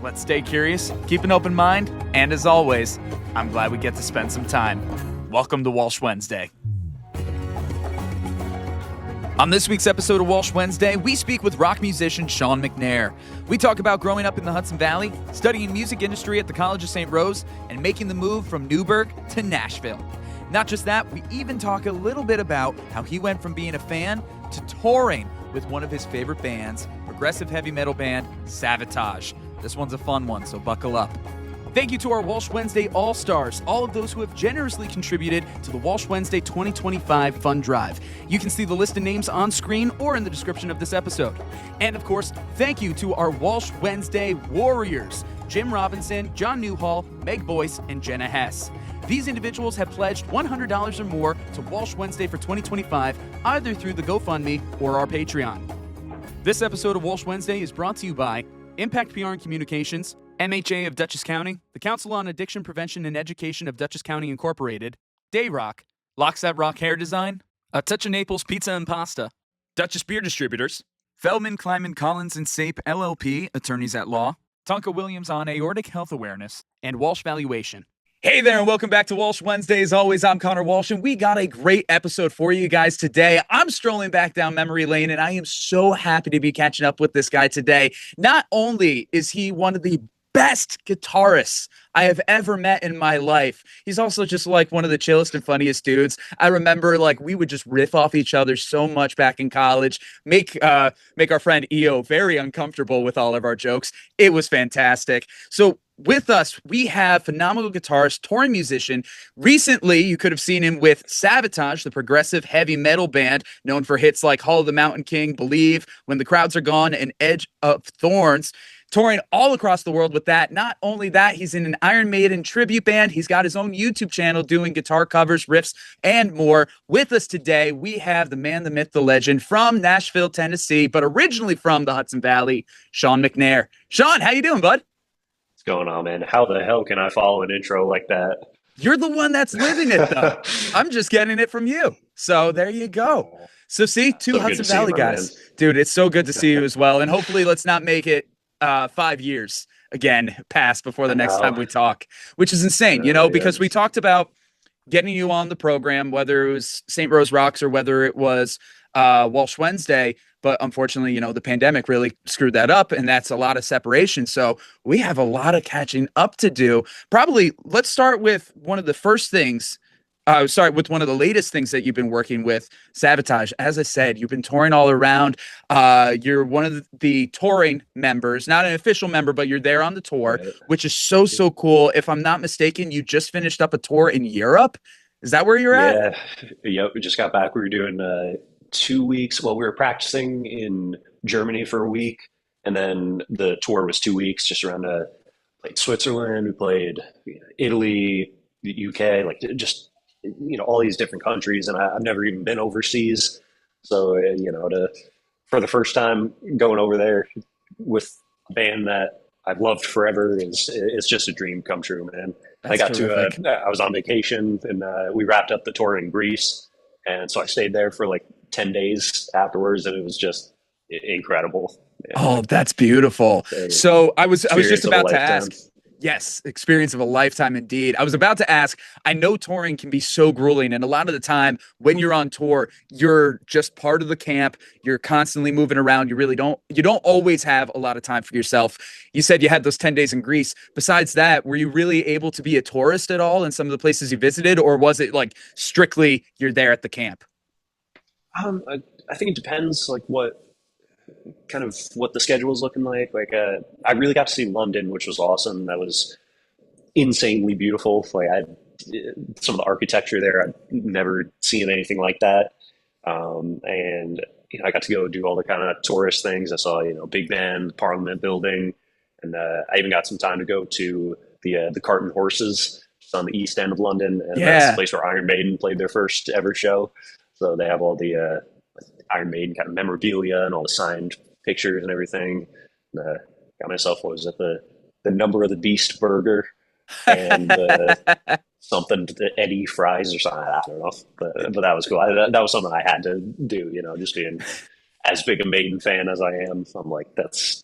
Let's stay curious, keep an open mind, and as always, I'm glad we get to spend some time. Welcome to Walsh Wednesday. On this week's episode of Walsh Wednesday, we speak with rock musician Shawn McNair. We talk about growing up in the Hudson Valley, studying music industry at the College of St. Rose, and making the move from Newburgh to Nashville. Not just that, we even talk a little bit about how he went from being a fan to touring with one of his favorite bands, progressive heavy metal band Savatage. This one's a fun one, so buckle up. Thank you to our Walsh Wednesday All-Stars, all of those who have generously contributed to the Walsh Wednesday 2025 Fund Drive. You can see the list of names on screen or in the description of this episode. And of course, thank you to our Walsh Wednesday Warriors, Jim Robinson, John Newhall, Meg Boyce, and Jenna Hess. These individuals have pledged $100 or more to Walsh Wednesday for 2025, either through the GoFundMe or our Patreon. This episode of Walsh Wednesday is brought to you by Impact PR and Communications, MHA of Dutchess County, the Council on Addiction Prevention and Education of Dutchess County Incorporated, Dayrock, Locks That Rock Hair Design, A Touch of Naples Pizza and Pasta, Dutchess Beer Distributors, Feldman, Kleiman, Collins and Sape LLP, Attorneys at Law, Tonka Williams on Aortic Health Awareness, and Walsh Valuation. Hey there, and welcome back to Walsh Wednesday. As always, I'm Connor Walsh, and we got a great episode for you guys today. I'm strolling back down memory lane, and I am so happy to be catching up with this guy today. Not only is he one of the best guitarists I have ever met in my life, he's also just like one of the chillest and funniest dudes. I remember we would just riff off each other so much back in college, make our friend EO very uncomfortable with all of our jokes. It was fantastic. So with us, we have phenomenal guitarist, touring musician. Recently, you could have seen him with Savatage, the progressive heavy metal band known for hits like Hall of the Mountain King, Believe, When the Crowds Are Gone, and Edge of Thorns. Touring all across the world with that. Not only that, he's in an Iron Maiden tribute band. He's got his own YouTube channel doing guitar covers, riffs, and more. With us today, we have the man, the myth, the legend from Nashville, Tennessee, but originally from the Hudson Valley, Shawn McNair. Shawn, how you doing, bud? What's going on, man? How the hell can I follow an intro like that? You're the one that's living it, though. I'm just getting it from you. So there you go. So see, two So Hudson Valley guys. Dude, it's so good to see you as well. And hopefully let's not make it 5 years again pass before the next time we talk, which is insane, because we talked about getting you on the program, whether it was St. Rose Rocks or whether it was Walsh Wednesday. But unfortunately, the pandemic really screwed that up, and that's a lot of separation. So we have a lot of catching up to do. Probably let's start with one of the first things. With one of the latest things that you've been working with, Savatage. As I said, you've been touring all around. You're one of the touring members, not an official member, but you're there on the tour, which is so cool. If I'm not mistaken, you just finished up a tour in Europe. Is that where you're at? Yep. We just got back. We were doing 2 weeks. Well, we were practicing in Germany for a week, and then the tour was 2 weeks, just around played Switzerland. We played Italy, the UK, all these different countries, and I've never even been overseas. So, for the first time going over there with a band that I've loved forever it's just a dream come true, man. That's I was on vacation, and we wrapped up the tour in Greece. And so I stayed there for 10 days afterwards, and it was just incredible. Yeah. Oh, that's beautiful. So I was just about to ask. Yes, experience of a lifetime indeed. I was about to ask, I know touring can be so grueling, and a lot of the time when you're on tour, you're just part of the camp. You're constantly moving around. You don't always have a lot of time for yourself. You said you had those 10 days in Greece. Besides that, were you really able to be a tourist at all in some of the places you visited, or was it strictly you're there at the camp? I think it depends what the schedule is looking like. I really got to see London, which was awesome. That was insanely beautiful. Some of the architecture there, I'd never seen anything like that. And I got to go do all the kind of tourist things. I saw Big Ben, Parliament Building, and I even got some time to go to the Cart and Horses, just on the east end of London, and that's the place where Iron Maiden played their first ever show. So they have all the Iron Maiden kind of memorabilia and all the signed pictures and everything. Got myself, what was it, the Number of the Beast burger and something to Eddie fries or something. I don't know, but that was cool. That was something I had to do. Just being as big a Maiden fan as I am, I'm like, that's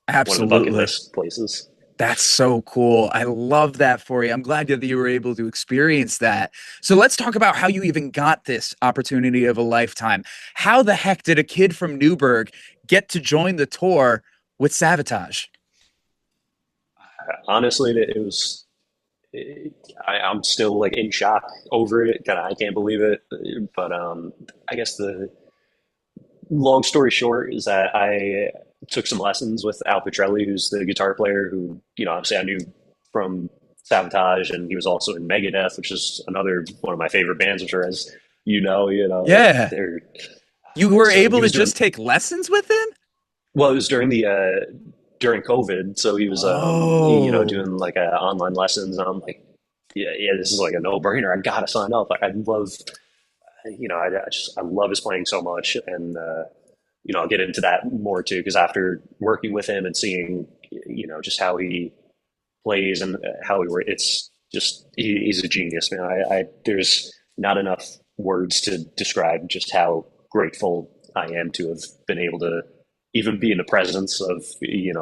one of the bucket Absolutely. list places. That's so cool. I love that for you. I'm glad that you were able to experience that. So let's talk about how you even got this opportunity of a lifetime. How the heck did a kid from Newburgh get to join the tour with Savatage? Honestly, it was. I'm still like in shock over it. God, I can't believe it. But I guess the long story short is that I took some lessons with Al Petrelli, who's the guitar player who, obviously I knew from Savatage, and he was also in Megadeth, which is another one of my favorite bands. I'm sure, as Yeah. they're You were so he able to was doing just take lessons with him? well. It was during the during COVID, so he was Oh, doing like online lessons, and I'm like, yeah, this is like a no brainer. I gotta sign up. I love I love his playing so much, and I'll get into that more too because after working with him and seeing just how he plays and how it's just he's a genius, man. I there's not enough words to describe just how grateful I am to have been able to even be in the presence of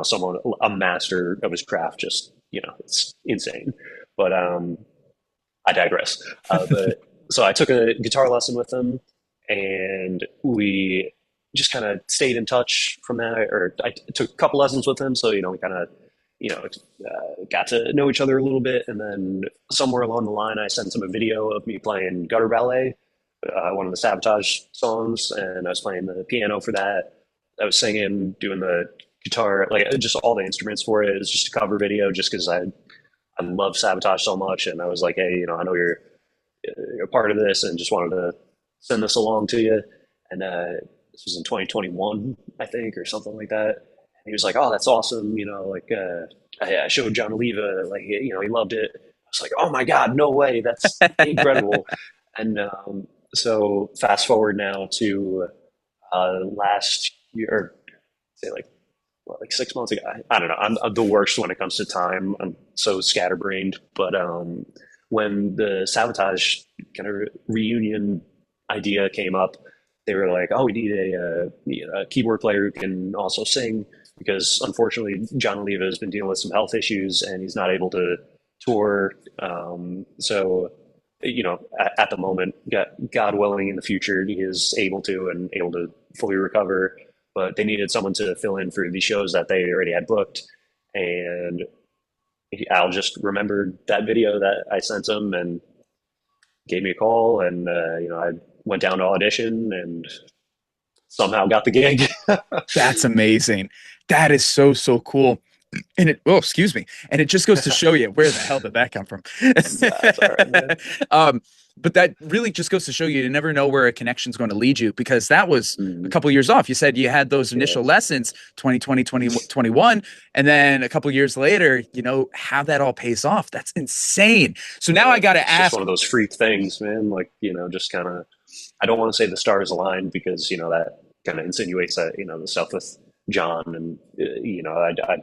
someone, a master of his craft. Just it's insane. But I digress. But so I took a guitar lesson with him, and we just kind of stayed in touch from that. Or I took a couple lessons with him, so we kind of got to know each other a little bit. And then somewhere along the line, I sent him a video of me playing Gutter Ballet, one of the Savatage songs, and I was playing the piano for that. I was singing, doing the guitar, like just all the instruments for it. It was just a cover video, just because I love Savatage so much, and I was like, hey, I know you're a part of this, and just wanted to send this along to you. And this was in 2021, I think, or something like that. And he was like, oh, that's awesome. I showed John Oliva, like, he loved it. I was like, oh my God, no way. That's incredible. And so fast forward now to last year, or say like 6 months ago. I don't know. I'm the worst when it comes to time. I'm so scatterbrained. But when the Sabotage kind of reunion idea came up, they were like, "Oh, we need a keyboard player who can also sing," because unfortunately, John Oliva has been dealing with some health issues and he's not able to tour. So, at the moment, God willing, in the future, he is able to and able to fully recover. But they needed someone to fill in for the shows that they already had booked, and Al just remembered that video that I sent him and gave me a call, and I went down to audition and somehow got the gig. that's amazing. That is so, so cool. And excuse me. And it just goes to show you where the hell did that come from? That's all right, man. um, but that really just goes to show you never know where a connection's going to lead you, because that was a Mm, couple of years off. You said you had those yeah, initial lessons 2020, 2021, and then a couple of years later, how that all pays off. That's insane. So now yeah. I got to It's just ask. one of those freak things, man. Like just kind of. I don't want to say the stars aligned because that kind of insinuates that the stuff with John, and I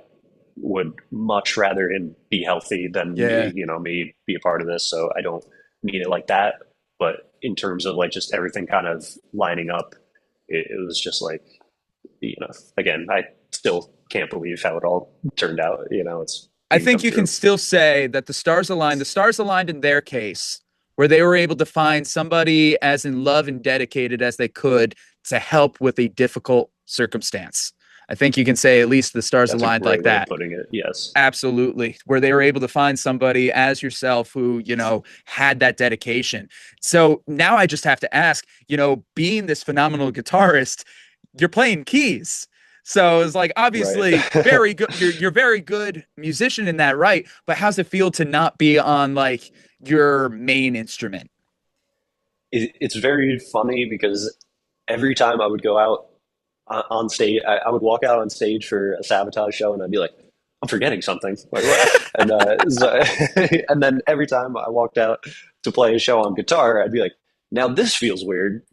would much rather him be healthy than Yeah, me be a part of this. So I don't mean it like that. But in terms of like just everything kind of lining up, it was just like again, I still can't believe how it all turned out. It's I even think come you can true. still say that the stars aligned. The stars aligned in their case, where they were able to find somebody as in love and dedicated as they could to help with a difficult circumstance. I think you can say at least the stars That's a aligned like great way of that. putting it. Yes. Absolutely. Where they were able to find somebody as yourself who, had that dedication. So now I just have to ask, being this phenomenal guitarist, you're playing keys. So it's like Right. obviously very good. You're very good musician in that, right? But how's it feel to not be on like your main instrument? It's very funny because every time I would go out on stage, I would walk out on stage for a Sabotage show, and I'd be like, "I'm forgetting something." Like, what? And and then every time I walked out to play a show on guitar, I'd be like, "Now this feels weird,"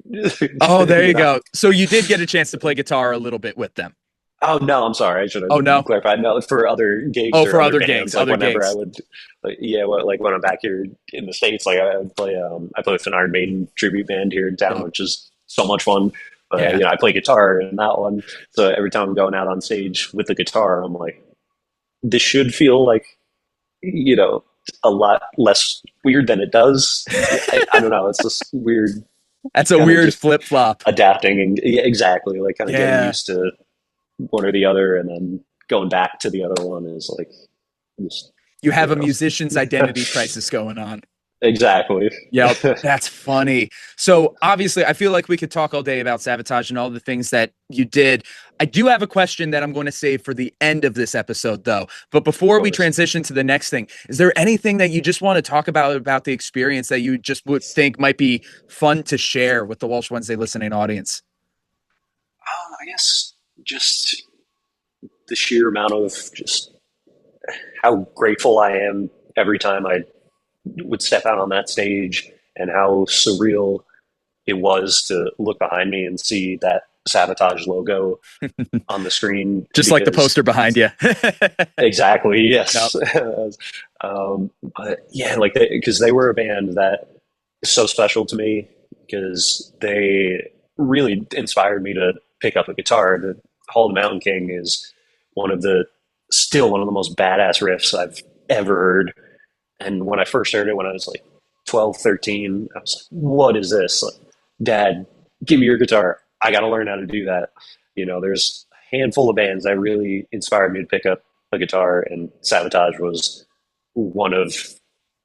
Oh, there you you know. go. So you did get a chance to play guitar a little bit with them. Oh no, I'm sorry. I should have Oh no. clarified. No, for other gigs Oh, or for other other bands. gigs, Like other whenever I gigs. would, like, yeah, like when I'm back here in the states, like I would play. I play with an Iron Maiden tribute band here in town, Oh, which is so much fun. but Yeah. I play guitar in that one. So every time I'm going out on stage with the guitar, I'm like, this should feel like, a lot less weird than it does. I don't know. It's this weird That's a kind of weird just flip flop. adapting and yeah, exactly like kind of getting Yeah. used to one or the other, and then going back to the other one is like, just, You have a know. musician's identity crisis going on. Exactly. Yep, that's funny. So obviously, I feel like we could talk all day about Savatage and all the things that you did. I do have a question that I'm going to save for the end of this episode, though. But before we transition to the next thing, is there anything that you just want to talk about the experience that you just would think might be fun to share with the Walsh Wednesday listening audience? I guess just the sheer amount of just how grateful I am every time I would step out on that stage, and how surreal it was to look behind me and see that Savatage logo on the screen. Just like the poster behind you. Exactly. Yes. Yep. But yeah, like because they were a band that is so special to me, because they really inspired me to pick up a guitar. The Hall of the Mountain King is still one of the most badass riffs I've ever heard. And when I first heard it, when I was like 12, 13, I was like, what is this? Like, Dad, give me your guitar. I got to learn how to do that. There's a handful of bands that really inspired me to pick up a guitar, and Savatage was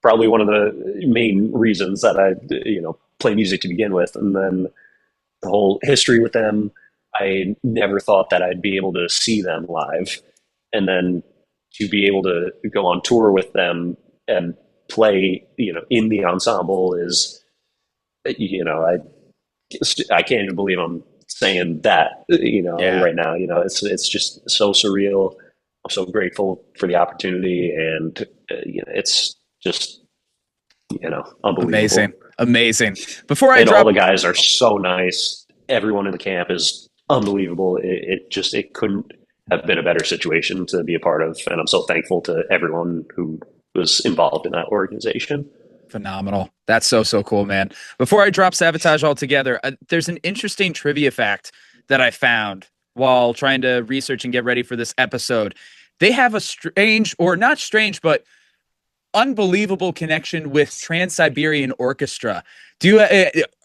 probably one of the main reasons that I, play music to begin with. And then the whole history with them, I never thought that I'd be able to see them live. And then to be able to go on tour with them and play, in the ensemble is, I can't even believe I'm saying that, right now. It's just so surreal. I'm so grateful for the opportunity, and it's just, unbelievable. Amazing. Before I all the guys are so nice. Everyone in the camp is unbelievable. It couldn't have been a better situation to be a part of, and I'm so thankful to everyone who was involved in that organization. Phenomenal. That's so cool, man. Before I drop Savatage altogether, there's an interesting trivia fact that I found while trying to research and get ready for this episode. They have a strange, or not strange, but unbelievable connection with Trans-Siberian Orchestra.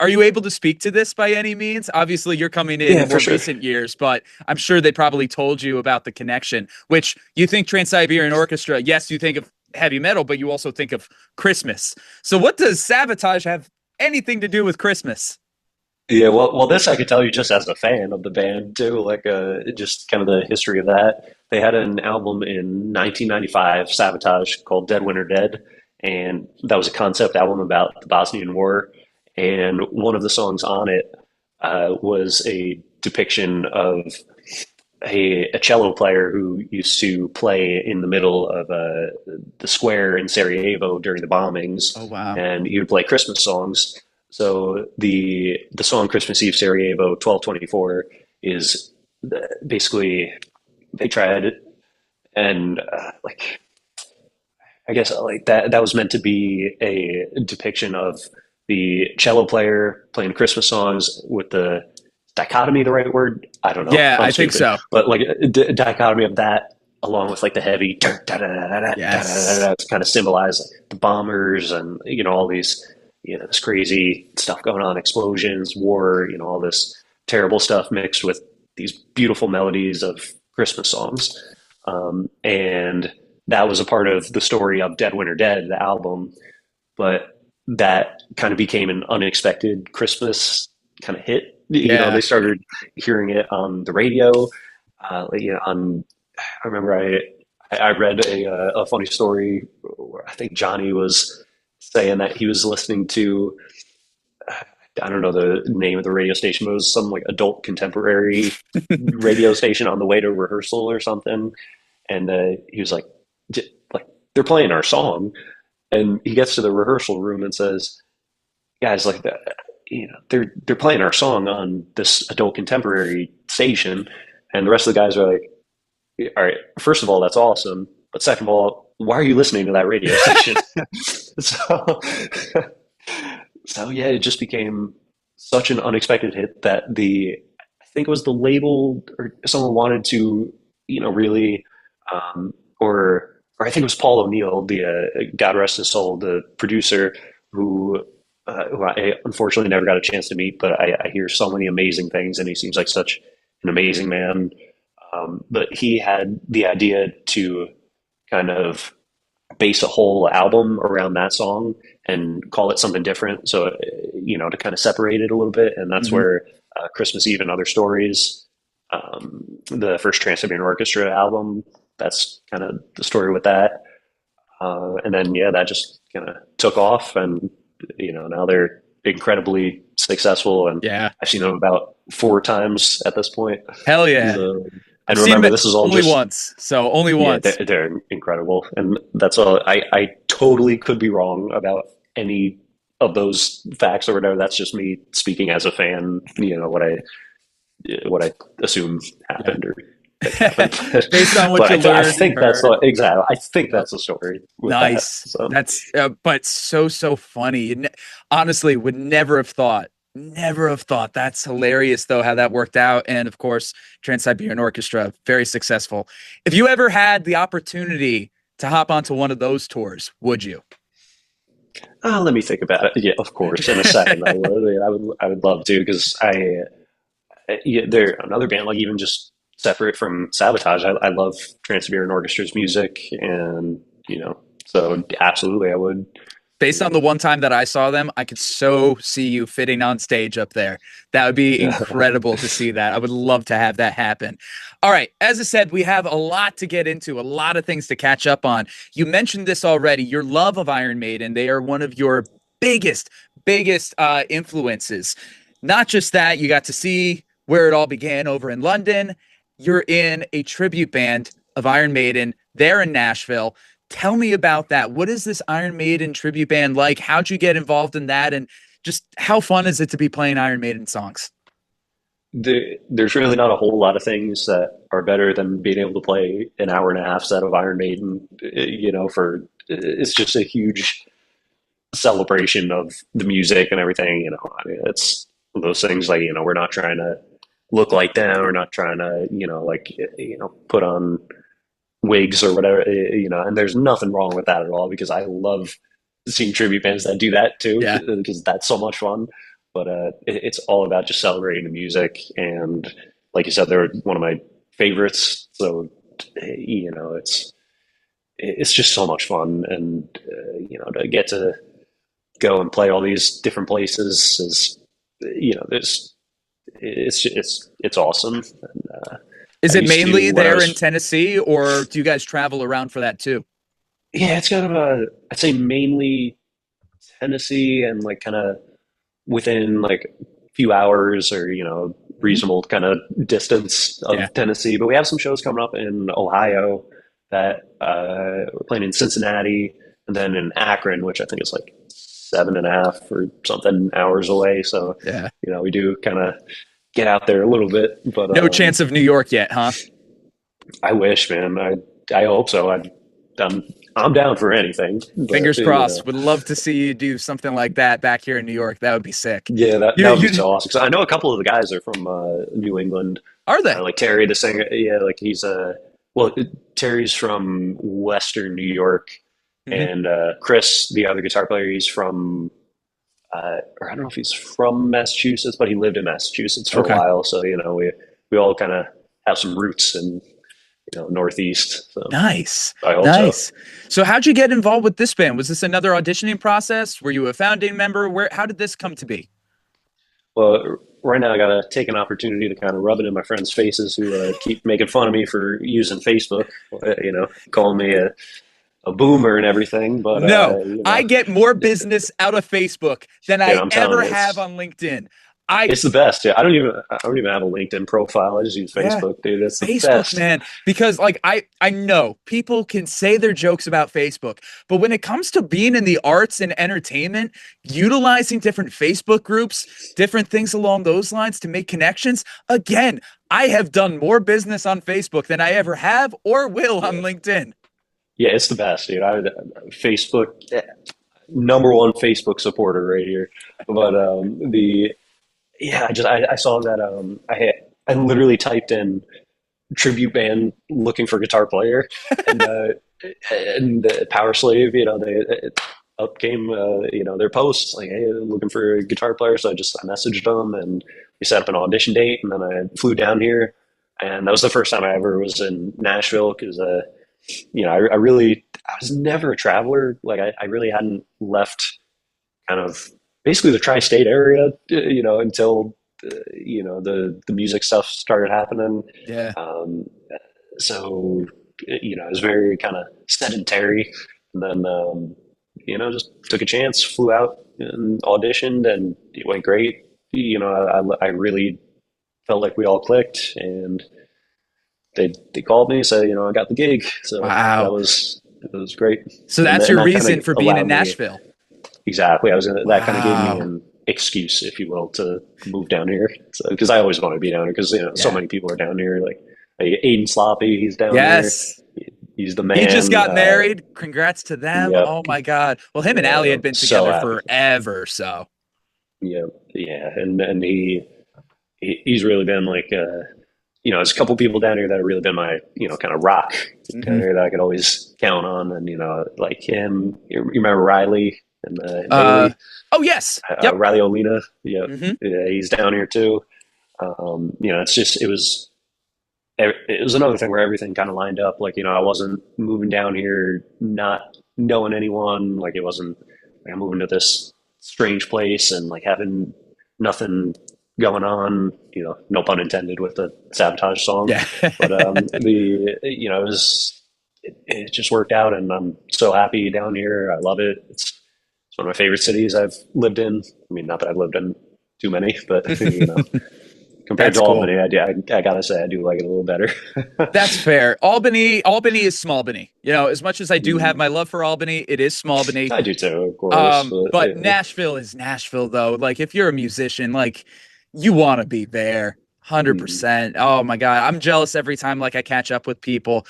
Are you able to speak to this by any means? Obviously, you're coming in more recent years, but I'm sure they probably told you about the connection, which you think Trans-Siberian Orchestra, yes, you think of heavy metal, but you also think of Christmas. So what does Savatage have anything to do with Christmas? Yeah, well, this I could tell you just as a fan of the band too, like just kind of the history of that. They had an album in 1995, Savatage, called Dead Winter Dead, and that was a concept album about the Bosnian War. And one of the songs on it was a depiction of a cello player who used to play in the middle of the square in Sarajevo during the bombings. Oh, wow. And he would play Christmas songs. So the song Christmas Eve Sarajevo 1224 is basically, they tried it, and I guess like that was meant to be a depiction of the cello player playing Christmas songs with the dichotomy, the right word? I don't know. Yeah, I think so. But like a dichotomy of that, along with like the heavy, to kind of symbolize like the bombers and all these, this crazy stuff going on, explosions, war, all this terrible stuff mixed with these beautiful melodies of Christmas songs. And that was a part of the story of Dead Winter Dead, the album. But that kind of became an unexpected Christmas kind of hit. They started hearing it on the radio. I remember I read a funny story where I think Johnny was saying that he was listening to, I don't know the name of the radio station, but it was some like adult contemporary radio station on the way to rehearsal or something. And he was like, they're playing our song. And he gets to the rehearsal room and says, guys, like that, they're playing our song on this adult contemporary station. And the rest of the guys are like, all right, first of all, that's awesome. But second of all, why are you listening to that radio station? So yeah, it just became such an unexpected hit that the think it was the label or someone wanted to, really, or I think it was Paul O'Neill, the God rest his soul, the producer who I unfortunately never got a chance to meet, but I hear so many amazing things, and he seems like such an amazing man. But he had the idea to kind of base a whole album around that song and call it something different. So, to kind of separate it a little bit. And that's Hmm. where Christmas Eve and Other Stories, the first Trans-Siberian Orchestra album, that's kind of the story with that. And then, yeah, that just kind of took off. And, now they're incredibly successful. And Yeah. I've seen them about 4 times at this point. Hell yeah. So, I've and seen remember, them this is all only just once. So only yeah, once. they're incredible, and that's all. I totally could be wrong about any of those facts or whatever. That's just me speaking as a fan. What I assume Yeah. happened or that happened. Based on what But you I learned and think that's heard. exactly. I think Yep. that's the story with that. Nice. So That's but so funny. Honestly, would never have thought. Never have thought. That's hilarious though how that worked out. And of course, Trans-Siberian Orchestra, very successful. If you ever had the opportunity to hop onto one of those tours, would you? let me think about it. Yeah, of course. In a second, I would. I would. I would love to because yeah, they're another band like even just separate from Sabotage. I love Trans-Siberian Orchestra's music, and so absolutely I would. Based on the one time that I saw them, I could so see you fitting on stage up there. That would be incredible to see that. I would love to have that happen. All right. As I said, we have a lot to get into, a lot of things to catch up on. You mentioned this already, your love of Iron Maiden. They are one of your biggest influences. Not just that, you got to see where it all began over in London. You're in a tribute band of Iron Maiden there in Nashville. Tell me about that. What is this Iron Maiden tribute band like? How'd you get involved in that? And just how fun is it to be playing Iron Maiden songs? There's really not a whole lot of things that are better than being able to play an hour and a half set of Iron Maiden. For it's just a huge celebration of the music and everything. I mean, it's one of those things like we're not trying to look like them. We're not trying to put on wigs or whatever, and there's nothing wrong with that at all because I love seeing tribute bands that do that too Yeah. because that's so much fun. But it's all about just celebrating the music, and like you said, they're one of my favorites. So it's just so much fun, and to get to go and play all these different places is there's it's awesome. And, Is I it used to mainly when I there in was Tennessee, or do you guys travel around for that too? yeah, it's kind of I'd say mainly Tennessee and like kind of within like a few hours or Mhm. reasonable kind of distance Yeah. of Tennessee. But we have some shows coming up in Ohio that we're playing in Cincinnati and then in Akron, which I think is like 7.5 or something hours away. So Yeah. we do kind of get out there a little bit, but No chance of New York yet, huh? I wish, man. I hope so. I'm I'm down for anything, but Fingers crossed. Would love to see you do something like that back here in New York. That would be sick. yeah, that You, would be you so awesome. 'Cause I know a couple of the guys are from New England, are they? like Terry, the singer. Yeah, like he's well, Terry's from Western New York, Hmm. and Chris, the other guitar player, he's from. Or I don't know if he's from Massachusetts, but he lived in Massachusetts for a Okay. while. So we all kind of have some roots in Northeast. So Nice. I hope so. Nice. So how'd you get involved with this band? Was this another auditioning process? Were you a founding member? How did this come to be? Well, right now I got to take an opportunity to kind of rub it in my friends' faces who keep making fun of me for using Facebook, calling me a boomer and everything. But, No, I get more business out of Facebook than yeah, I I'm telling ever you, have on LinkedIn. I it's the best. Yeah, I don't even have a LinkedIn profile. I just use Yeah. Facebook, dude. It's the Facebook, best. man, because like I know people can say their jokes about Facebook, but when it comes to being in the arts and entertainment, utilizing different Facebook groups, different things along those lines to make connections, again, I have done more business on Facebook than I ever have or will on Yeah, LinkedIn. yeah, it's the best, dude. Facebook, number one Facebook supporter right here. But the yeah, I saw that I had I literally typed in tribute band looking for guitar player, and Power Slave, they up came their posts like, hey, looking for a guitar player. So I messaged them, and we set up an audition date, and then I flew down here, and that was the first time I ever was in Nashville because I was never a traveler. Like I really hadn't left kind of basically the tri-state area, until the music stuff started happening. Yeah. So I was very kind of sedentary, and then just took a chance, flew out and auditioned, and it went great. I really felt like we all clicked, and they called me, said, I got the gig. So wow, it was great. So that's your reason for being in Nashville. Exactly. That kind of gave me an excuse, if you will, to move down here. So, because I always want to be down here, because so many people are down here. Like Aiden Sloppy, he's down there. He's the man. He just got married. Congrats to them. Yep. Oh my God. Well, him and Allie had been together forever. So. Yeah. And he's really been like, there's a couple people down here that have really been my, kind of rock down here that I could always count on. And, like him, you remember Riley and Haley? Oh, yes. Yep. Riley Olina. Yeah. Yeah. He's down here too. It was another thing where everything kind of lined up. Like, I wasn't moving down here not knowing anyone. Like, it wasn't like I'm moving to this strange place and like having nothing going on. No pun intended with the Savatage song. Yeah. But it just worked out, and I'm so happy down here. I love it. It's one of my favorite cities I've lived in. I mean, not that I've lived in too many, but compared to Albany, I gotta say I do like it a little better. That's fair. Albany is Smallbany. As much as I do have my love for Albany, it is Smallbany. I do too, of course. But Nashville is Nashville, though. Like, if you're a musician, like, you want to be there, 100%. Oh my God, I'm jealous every time like I catch up with people.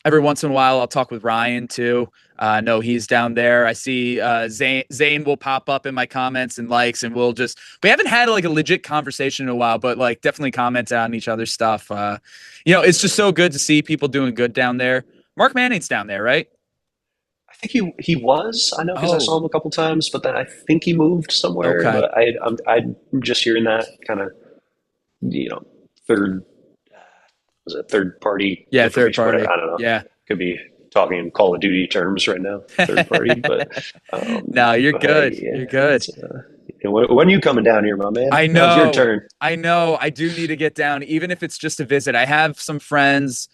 Every once in a while I'll talk with Ryan too. I know he's down there. I see Zane will pop up in my comments and likes, and we haven't had like a legit conversation in a while, but like definitely comment on each other's stuff. It's just so good to see people doing good down there. Mark Manning's down there, right? I think he was. I know because I saw him a couple times, but then I think he moved somewhere. Okay. But I'm just hearing that kind of third party? Yeah, third party. Whatever. I don't know. Yeah, could be talking in Call of Duty terms right now. Third party, but no, you're good. You're good. When are you coming down here, my man? I know. It's your turn. I know. I do need to get down, even if it's just a visit. I have some friends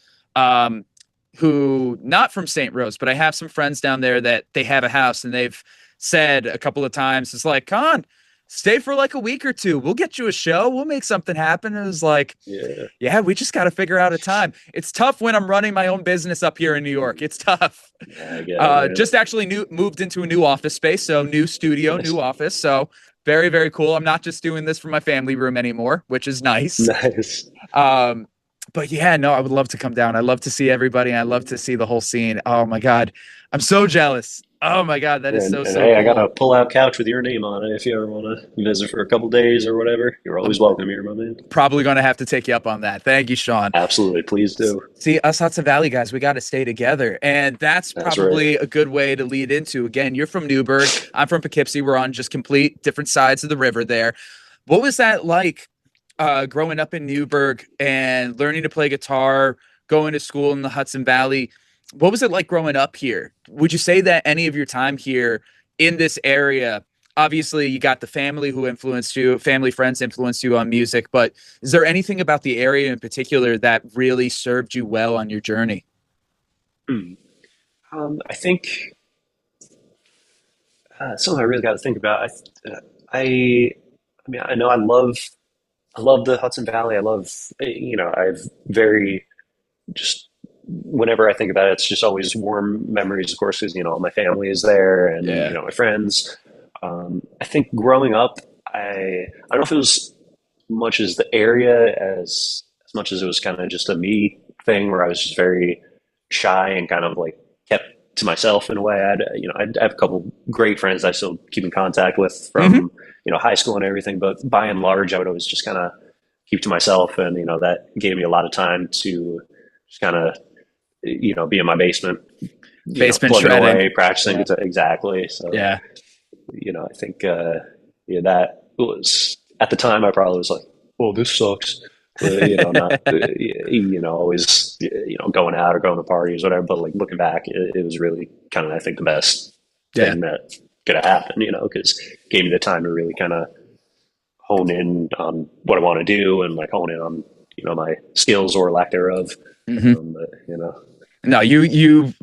who, not from St. Rose, but I have some friends down there that they have a house, and they've said a couple of times, it's like, come on, stay for like a week or two. We'll get you a show. We'll make something happen. And it was like, yeah, we just got to figure out a time. It's tough when I'm running my own business up here in New York. It's tough. Just actually moved into a new office space. So new studio, new office. So very, very cool. I'm not just doing this from my family room anymore, which is nice. Nice. But yeah, no, I would love to come down. I love to see everybody. I love to see the whole scene. Oh my God. I'm so jealous. Oh my God, that is so hey, cool. I got a pull-out couch with your name on it. If you ever want to visit for a couple days or whatever, you're always welcome here, my man. Probably going to have to take you up on that. Thank you, Shawn. Absolutely, please do. See, us Hudson Valley guys, we got to stay together, and that's probably a good way to lead into. Again, you're from Newburgh. I'm from Poughkeepsie. We're on just complete different sides of the river there. What was that like growing up in Newburgh and learning to play guitar, going to school in the Hudson Valley? What was it like growing up here? Would you say that any of your time here in this area, obviously you got the family who influenced you, family friends influenced you on music, but is there anything about the area in particular that really served you well on your journey? I think something I really got to think about. I mean, I know I love the Hudson Valley. I love, I've very just, whenever I think about it, it's just always warm memories, of course, because, my family is there and, my friends. I think growing up, I don't know if it was much as the area as much as it was kind of just a me thing where I was just very shy and kind of like kept to myself in a way. I have a couple great friends I still keep in contact with from, high school and everything, but by and large, I would always just kind of keep to myself, and that gave me a lot of time to just kind of be in my basement, plugging shredding. away, practicing. Exactly. So Yeah. I think that was, at the time, I probably was like, "Oh, this sucks." Not always going out or going to parties, whatever. But like looking back, it was really kind of, I think, the best thing that could have happened. Because it gave me the time to really kind of hone in on what I want to do, and like hone in on my skills or lack thereof. But, No, you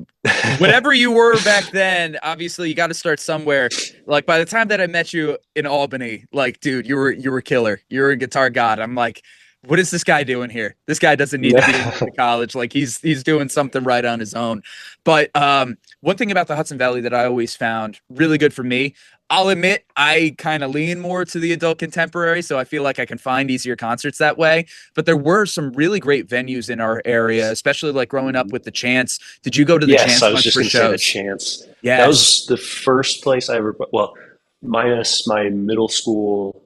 whatever you were back then, obviously you got to start somewhere. Like by the time that I met you in Albany, like, dude, you were killer. You're a guitar god. I'm like, what is this guy doing here? This guy doesn't need to be in college. Like he's doing something right on his own. But one thing about the Hudson Valley that I always found really good for me, I'll admit I kind of lean more to the adult contemporary, so I feel like I can find easier concerts that way. But there were some really great venues in our area, especially like growing up with the Chance. Did you go to the Chance? Yes, I was just going to say the Chance. Yeah, that was the first place I ever. Well, minus my middle school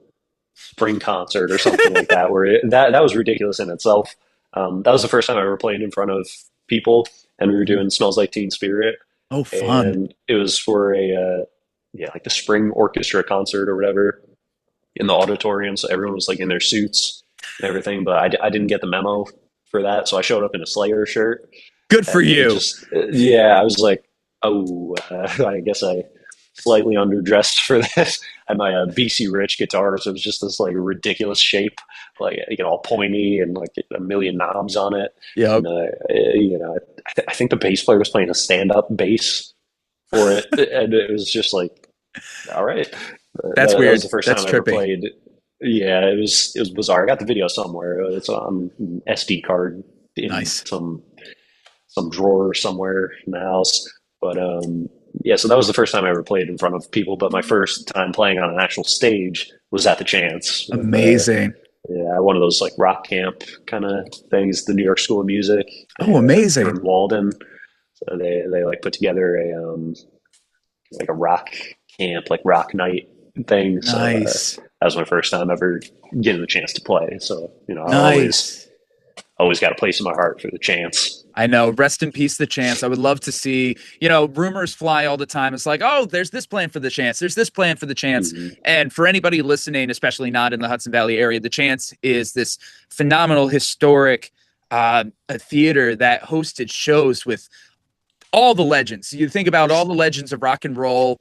spring concert or something like that, where that was ridiculous in itself. That was the first time I ever played in front of people, and we were doing "Smells Like Teen Spirit." Oh, fun! And it was for a like the spring orchestra concert or whatever in the auditorium. So everyone was like in their suits and everything, but I didn't get the memo for that, so I showed up in a Slayer shirt. Good for you. I was like, oh, I guess I slightly underdressed for this. I had my BC Rich guitar, so it was just this like ridiculous shape, like all pointy and like a million knobs on it. Yeah. I think the bass player was playing a stand-up bass for it, and it was just like, all right. That's weird. That was the first time I ever played. Yeah, it was bizarre. I got the video somewhere. It's on SD card in some drawer somewhere in the house. But so that was the first time I ever played in front of people. But my first time playing on an actual stage was at the Chance. Amazing. One of those like rock camp kind of things, the New York School of Music. Oh, amazing. In Walden. So they like put together a rock camp, like rock night thing. So nice. That was my first time ever getting the chance to play. So, I always got a place in my heart for the Chance. I know. Rest in peace, the Chance. I would love to see, rumors fly all the time. It's like, oh, there's this plan for the Chance. There's this plan for the Chance. Mm-hmm. And for anybody listening, especially not in the Hudson Valley area, the Chance is this phenomenal, historic a theater that hosted shows with all the legends. You think about all the legends of rock and roll,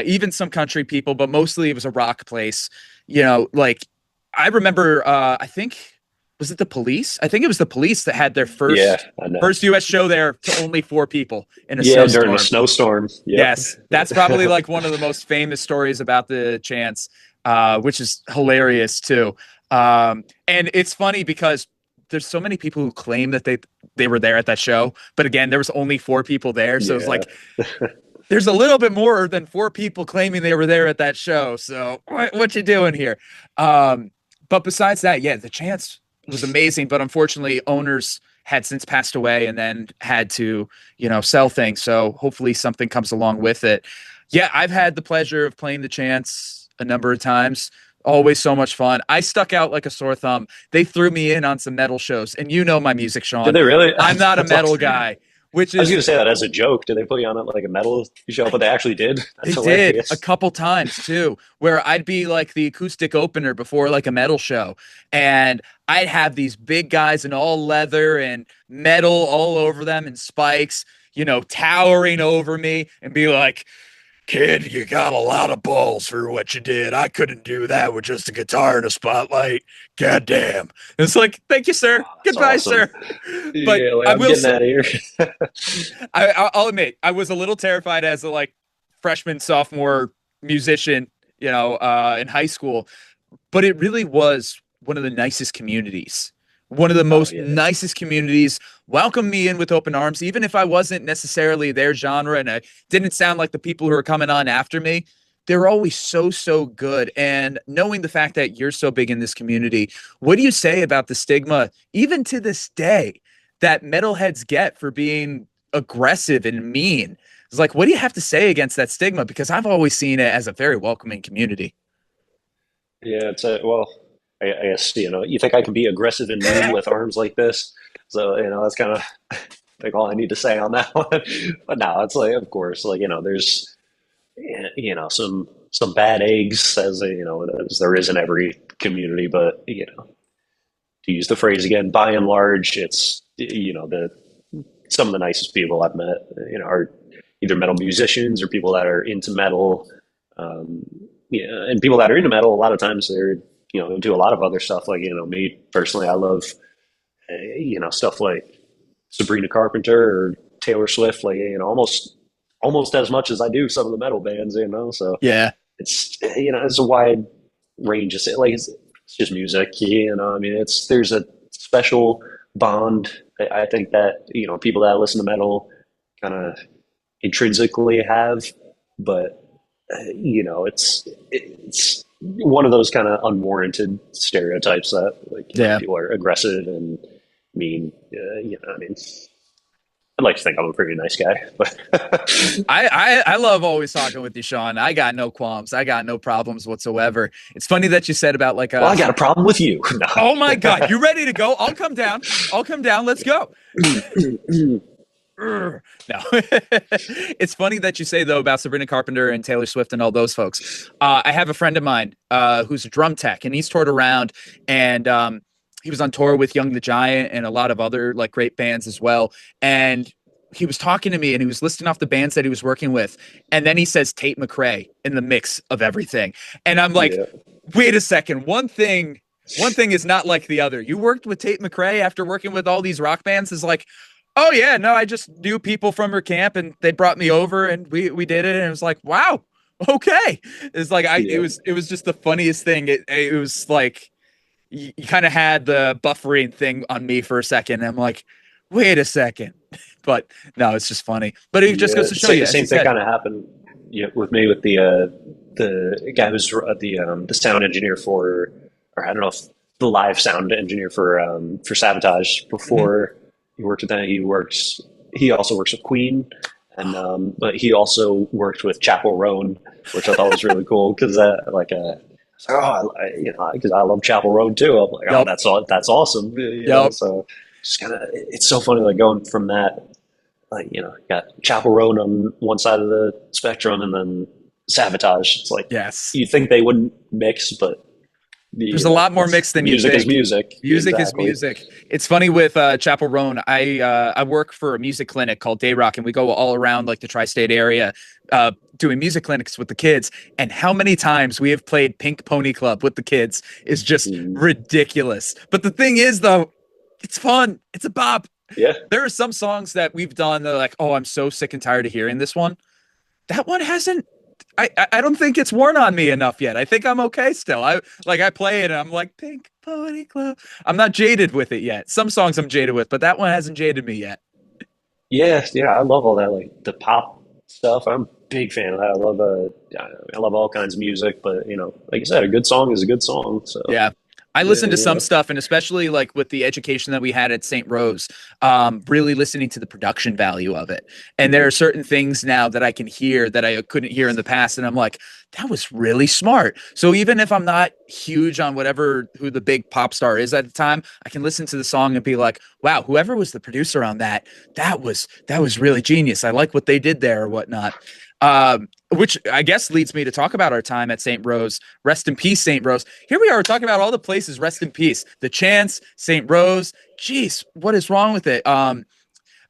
even some country people, but mostly it was a rock place. Like I remember, I think, was it the Police? I think it was the Police that had their first U.S. show there to only 4 people in a snowstorm. During a snowstorm. Yep. Yes, that's probably like one of the most famous stories about the Chance, which is hilarious too. And it's funny because there's so many people who claim that they were there at that show, but again, there was only 4 people there, so it's like there's a little bit more than 4 people claiming they were there at that show. So what you doing here? But besides that, the Chance was amazing, but unfortunately owners had since passed away and then had to, sell things. So hopefully something comes along with it. Yeah, I've had the pleasure of playing the Chance a number of times. Always so much fun. I stuck out like a sore thumb. They threw me in on some metal shows, and my music, Shawn. Did they really? I'm not a metal guy. I was going to say that as a joke. Did they put you on it like a metal show? But they actually did. They did a couple times too, where I'd be like the acoustic opener before like a metal show, and I'd have these big guys in all leather and metal all over them and spikes, towering over me, and be like, "Kid, you got a lot of balls for what you did. I couldn't do that with just a guitar and a spotlight. God damn." It's like, thank you, sir. Goodbye, awesome. Sir. But I'm getting out of here. I'll admit, I was a little terrified as a freshman, sophomore musician, in high school, but it really was one of the nicest communities. One of the most nicest communities, welcomed me in with open arms, even if I wasn't necessarily their genre and I didn't sound like the people who were coming on after me. They're always so good. And knowing the fact that you're so big in this community, what do you say about the stigma, even to this day, that metalheads get for being aggressive and mean? It's like, what do you have to say against that stigma? Because I've always seen it as a very welcoming community. Yeah, I guess, you think I can be aggressive and mean with arms like this? So, that's kind of like all I need to say on that one. But no, it's like, of course, like, there's, some bad eggs as there is in every community, but, to use the phrase again, by and large, it's, some of the nicest people I've met, are either metal musicians or people that are into metal. And people that are into metal, a lot of times they're, do a lot of other stuff. Like, me personally, I love, stuff like Sabrina Carpenter or Taylor Swift, like, almost as much as I do some of the metal bands, so Yeah. it's a wide range of, like, it's just music, I mean, there's a special bond. I think that, people that listen to metal kind of intrinsically have, but it's one of those kind of unwarranted stereotypes that, like, people are aggressive and mean. I mean, I'd like to think I'm a pretty nice guy, but I love always talking with you, Shawn. I got no qualms. I got no problems whatsoever. It's funny that you said about like, well, I got a problem with you. No. Oh my God, you ready to go? I'll come down. Let's go. No, it's funny that you say though about Sabrina Carpenter and Taylor Swift and all those folks. I have a friend of mine who's a drum tech, and he's toured around, and he was on tour with Young the Giant and a lot of other like great bands as well. And he was talking to me, and he was listing off the bands that he was working with, and then he says Tate McRae in the mix of everything, and I'm like, wait a second, one thing is not like the other. You worked with Tate McRae after working with all these rock bands? Is like, oh yeah, no, I just knew people from her camp, and they brought me over, and we did it, and it was like, wow, okay. It's like it was just the funniest thing. It was like you kind of had the buffering thing on me for a second. And I'm like, wait a second, but no, it's just funny. But it just goes to show you. The same thing kind of happened with me with the guy who's the sound engineer for, or I don't know if the live sound engineer for Savatage before. He worked with them. He also works with Queen, and but he also worked with Chappell Roan, which I thought was really cool because because I love Chappell Roan too. I'm like, oh, that's awesome. So just kind of, it's so funny, like going from that, like, got Chappell Roan on one side of the spectrum, and then Savatage. It's like, yes, you think they wouldn't mix, but there's a lot more mix than music you think. Music is music. It's funny with Chappell Roan. I work for a music clinic called Day Rock, and we go all around like the tri-state area doing music clinics with the kids. And how many times we have played Pink Pony Club with the kids is just ridiculous. But the thing is, though, it's fun. It's a bop. Yeah. There are some songs that we've done that are like, oh, I'm so sick and tired of hearing this one. That one hasn't. I don't think it's worn on me enough yet. I think I'm okay still. I play it and I'm like, Pink Pony Club. I'm not jaded with it yet. Some songs I'm jaded with, but that one hasn't jaded me yet. Yeah, I love all that, like the pop stuff. I'm a big fan of that. I love all kinds of music, but like I said, a good song is a good song. So yeah. I listened to some stuff, and especially like with the education that we had at St. Rose, really listening to the production value of it. And there are certain things now that I can hear that I couldn't hear in the past. And I'm like, that was really smart. So even if I'm not huge on who the big pop star is at the time, I can listen to the song and be like, wow, whoever was the producer on that was really genius. I like what they did there or whatnot. Which I guess leads me to talk about our time at St. Rose. Rest in peace, St. Rose. Here we are talking about all the places rest in peace. The Chance, St. Rose. Jeez, what is wrong with it?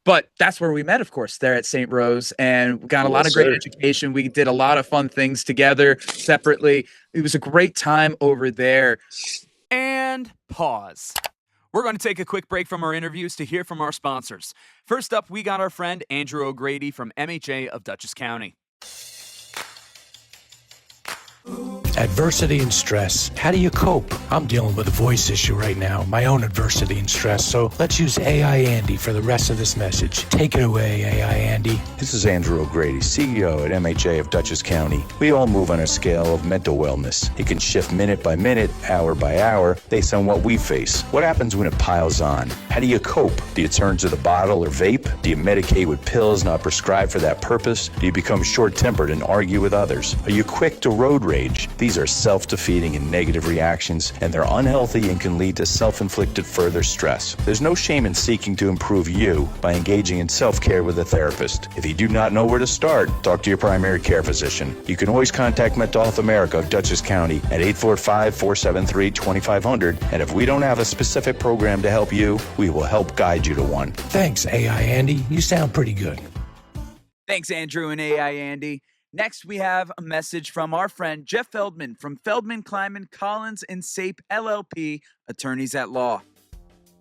But that's where we met, of course, there at St. Rose, and we got a lot of great education. We did a lot of fun things together separately. It was a great time over there. And pause. We're going to take a quick break from our interviews to hear from our sponsors. First up, we got our friend Andrew O'Grady from MHA of Dutchess County. Adversity and stress. How do you cope? I'm dealing with a voice issue right now, my own adversity and stress, so let's use AI Andy for the rest of this message. Take it away, AI Andy. This is Andrew O'Grady, CEO at MHA of Dutchess County. We all move on a scale of mental wellness. It can shift minute by minute, hour by hour, based on what we face. What happens when it piles on? How How do you cope? Do you turn to the bottle or vape? Do you medicate with pills not prescribed for that purpose? Do you become short-tempered and argue with others? Are you quick to road rage? These are self-defeating and negative reactions, and they're unhealthy and can lead to self-inflicted further stress. There's no shame in seeking to improve you by engaging in self-care with a therapist. If you do not know where to start, talk to your primary care physician. You can always contact Mental Health America of Dutchess County at 845-473-2500, and if we don't have a specific program to help you, we will help guide you to one. Thanks, AI Andy. You sound pretty good. Thanks, Andrew and AI Andy. Next, we have a message from our friend Jeff Feldman from Feldman, Kleiman, Collins, and Sape LLP, attorneys at law.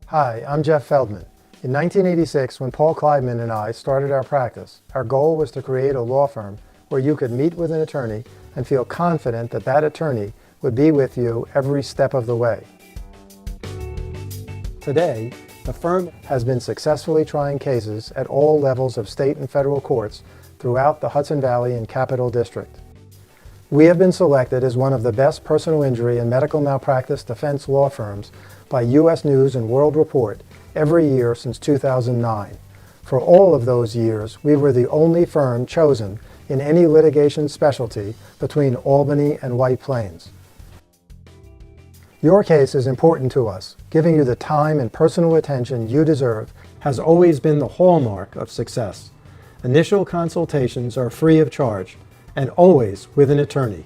Hi, I'm Jeff Feldman. In 1986, when Paul Kleiman and I started our practice, our goal was to create a law firm where you could meet with an attorney and feel confident that that attorney would be with you every step of the way. Today, the firm has been successfully trying cases at all levels of state and federal courts throughout the Hudson Valley and Capital District. We have been selected as one of the best personal injury and medical malpractice defense law firms by U.S. News and World Report every year since 2009. For all of those years, we were the only firm chosen in any litigation specialty between Albany and White Plains. Your case is important to us. Giving you the time and personal attention you deserve has always been the hallmark of success. Initial consultations are free of charge and always with an attorney.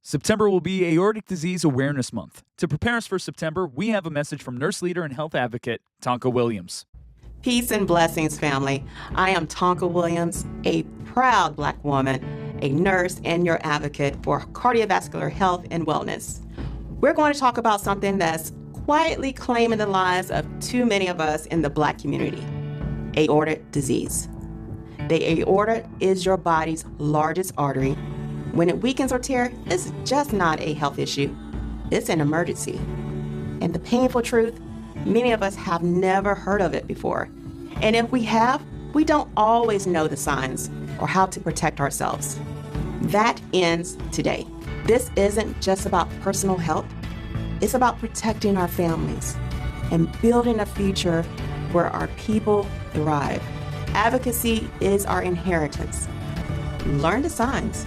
September will be Aortic Disease Awareness Month. To prepare us for September, we have a message from nurse leader and health advocate, Tonka Williams. Peace and blessings, family. I am Tonka Williams, a proud Black woman, a nurse, and your advocate for cardiovascular health and wellness. We're going to talk about something that's quietly claiming the lives of too many of us in the Black community: aortic disease. The aorta is your body's largest artery. When it weakens or tears, it's just not a health issue. It's an emergency. And the painful truth, many of us have never heard of it before. And if we have, we don't always know the signs or how to protect ourselves. That ends today. This isn't just about personal health. It's about protecting our families and building a future where our people thrive. Advocacy is our inheritance. Learn the signs.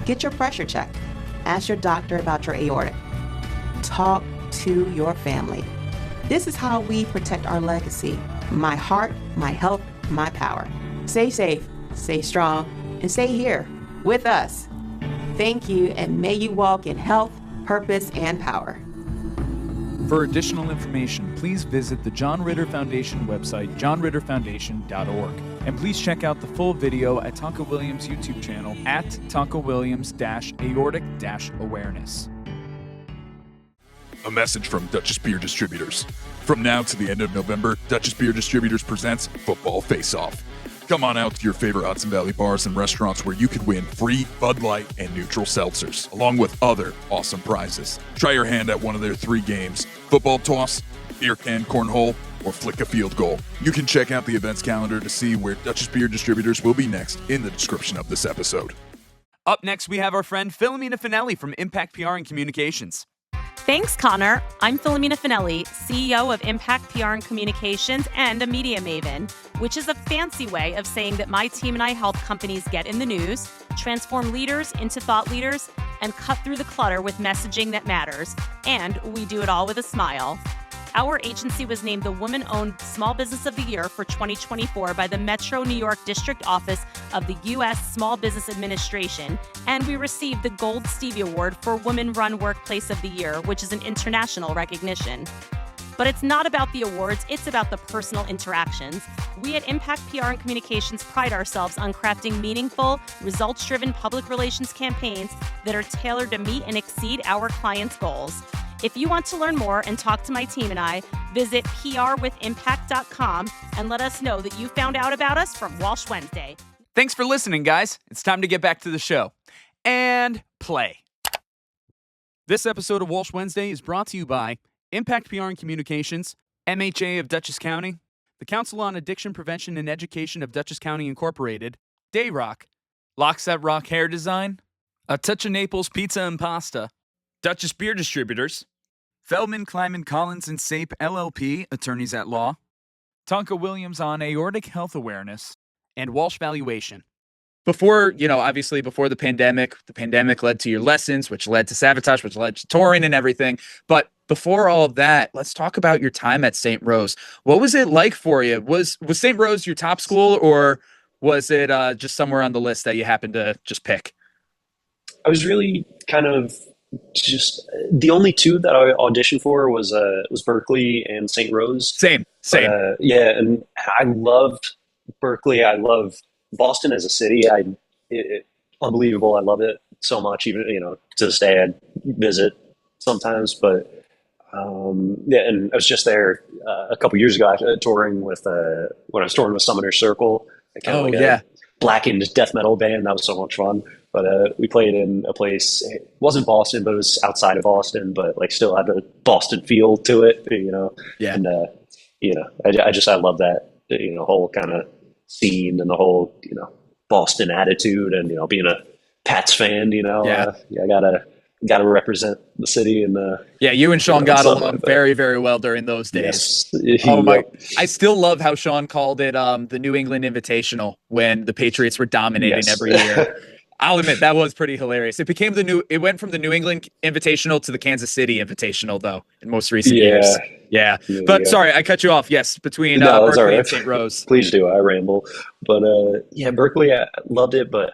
Get your pressure checked. Ask your doctor about your aorta. Talk to your family. This is how we protect our legacy. My heart, my health, my power. Stay safe, stay strong, and stay here with us. Thank you, and may you walk in health, purpose, and power. For additional information, please visit the John Ritter Foundation website, johnritterfoundation.org. And please check out the full video at Tonka Williams' YouTube channel at Tonka Williams-Aortic-Awareness. A message from Dutchess Beer Distributors. From now to the end of November, Dutchess Beer Distributors presents Football Face-Off. Come on out to your favorite Hudson Valley bars and restaurants where you could win free Bud Light and neutral seltzers, along with other awesome prizes. Try your hand at one of their 3 games: football toss, beer can cornhole, or flick a field goal. You can check out the events calendar to see where Dutchess Beer Distributors will be next in the description of this episode. Up next, we have our friend Philomena Finelli from Impact PR and Communications. Thanks, Connor. I'm Philomena Finelli, CEO of Impact PR and Communications and a media maven, which is a fancy way of saying that my team and I help companies get in the news, transform leaders into thought leaders, and cut through the clutter with messaging that matters. And we do it all with a smile. Our agency was named the Woman-Owned Small Business of the Year for 2024 by the Metro New York District Office of the U.S. Small Business Administration, and we received the Gold Stevie Award for Women-Run Workplace of the Year, which is an international recognition. But it's not about the awards, it's about the personal interactions. We at Impact PR and Communications pride ourselves on crafting meaningful, results-driven public relations campaigns that are tailored to meet and exceed our clients' goals. If you want to learn more and talk to my team and I, visit prwithimpact.com and let us know that you found out about us from Walsh Wednesday. Thanks for listening, guys. It's time to get back to the show. And play. This episode of Walsh Wednesday is brought to you by Impact PR and Communications, MHA of Dutchess County, the Council on Addiction Prevention and Education of Dutchess County Incorporated, Dayrock, Locks That Rock Hair Design, A Touch of Naples Pizza and Pasta, Dutchess Beer Distributors, Feldman, Kleiman, Collins, and Sape, LLP, attorneys at law. Tonka Williams on Aortic Health Awareness. And Walsh Valuation. Before, obviously before the pandemic led to your lessons, which led to Savatage, which led to touring and everything. But before all of that, let's talk about your time at St. Rose. What was it like for you? Was St. Rose your top school, or was it just somewhere on the list that you happened to just pick? I was really kind of just the only two that I auditioned for was Berkeley and St. Rose. Same. Yeah, and I loved Berkeley. I love Boston as a city. Unbelievable. I love it so much. Even to this day, I visit sometimes. But yeah, and I was just there a couple years ago touring with when I was touring with Summoner Circle. A blackened death metal band. That was so much fun. But we played in a place. It wasn't Boston, but it was outside of Boston. But like still had a Boston feel to it. Yeah. And I love that whole kind of scene and the whole Boston attitude, and being a Pats fan, I gotta represent the city. And you and Shawn got along very, very well during those days. Yes. Oh my! I still love how Shawn called it the New England Invitational when the Patriots were dominating every year. I'll admit that was pretty hilarious. It went from the New England Invitational to the Kansas City Invitational, though, in most recent years. Yeah. But sorry, I cut you off. Yes, between Berkeley and St. Rose. Please do. I ramble. But Berkeley, I loved it, but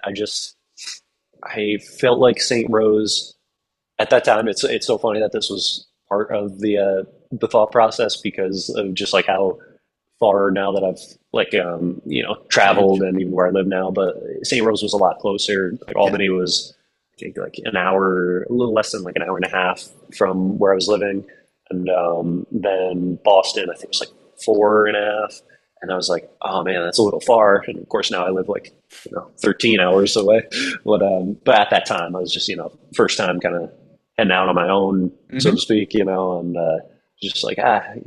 I felt like St. Rose at that time. It's so funny that this was part of the thought process, because of just like how far now that I've traveled, and even where I live now. But St. Rose was a lot closer. Like Albany was, I think, like an hour, a little less than like an hour and a half from where I was living. And then Boston, I think, was like 4.5. And I was like, oh man, that's a little far. And of course now I live like 13 hours away. But at that time I was just first time kind of heading out on my own, so to speak. And just like I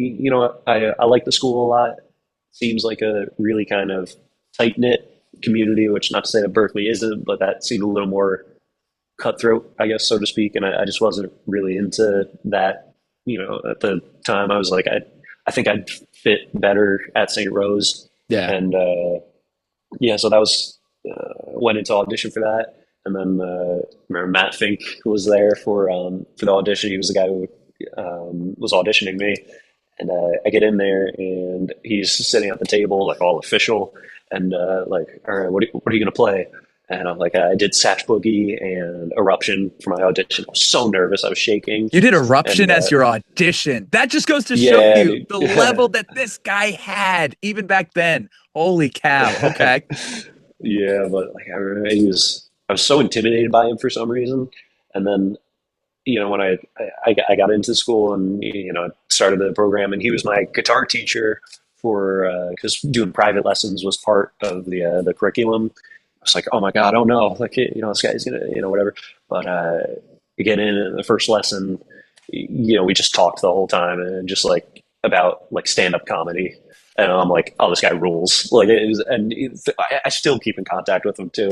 like the school a lot. Seems like a really kind of tight knit community, which not to say that Berkeley isn't, but that seemed a little more cutthroat, I guess, so to speak. And I just wasn't really into that. At the time, I was like, I think I'd fit better at St. Rose. Yeah. And so that was went into audition for that, and then remember Matt Fink was there for the audition. He was the guy who was auditioning me. And I get in there, and he's sitting at the table, like all official, and like, all right, what are you going to play? And I'm like, I did Satch Boogie and Eruption for my audition. I was so nervous. I was shaking. You did Eruption as your audition. That just goes to show you the level that this guy had, even back then. Holy cow. Okay. Yeah, but like, I remember I was so intimidated by him for some reason. And then when I got into school and started the program, and he was my guitar teacher for because doing private lessons was part of the curriculum. I was like, oh my god, oh no, like this guy's gonna whatever. But we get in the first lesson, we just talked the whole time, and just like about like stand up comedy. And I'm like, oh, this guy rules. Like, I still keep in contact with him too.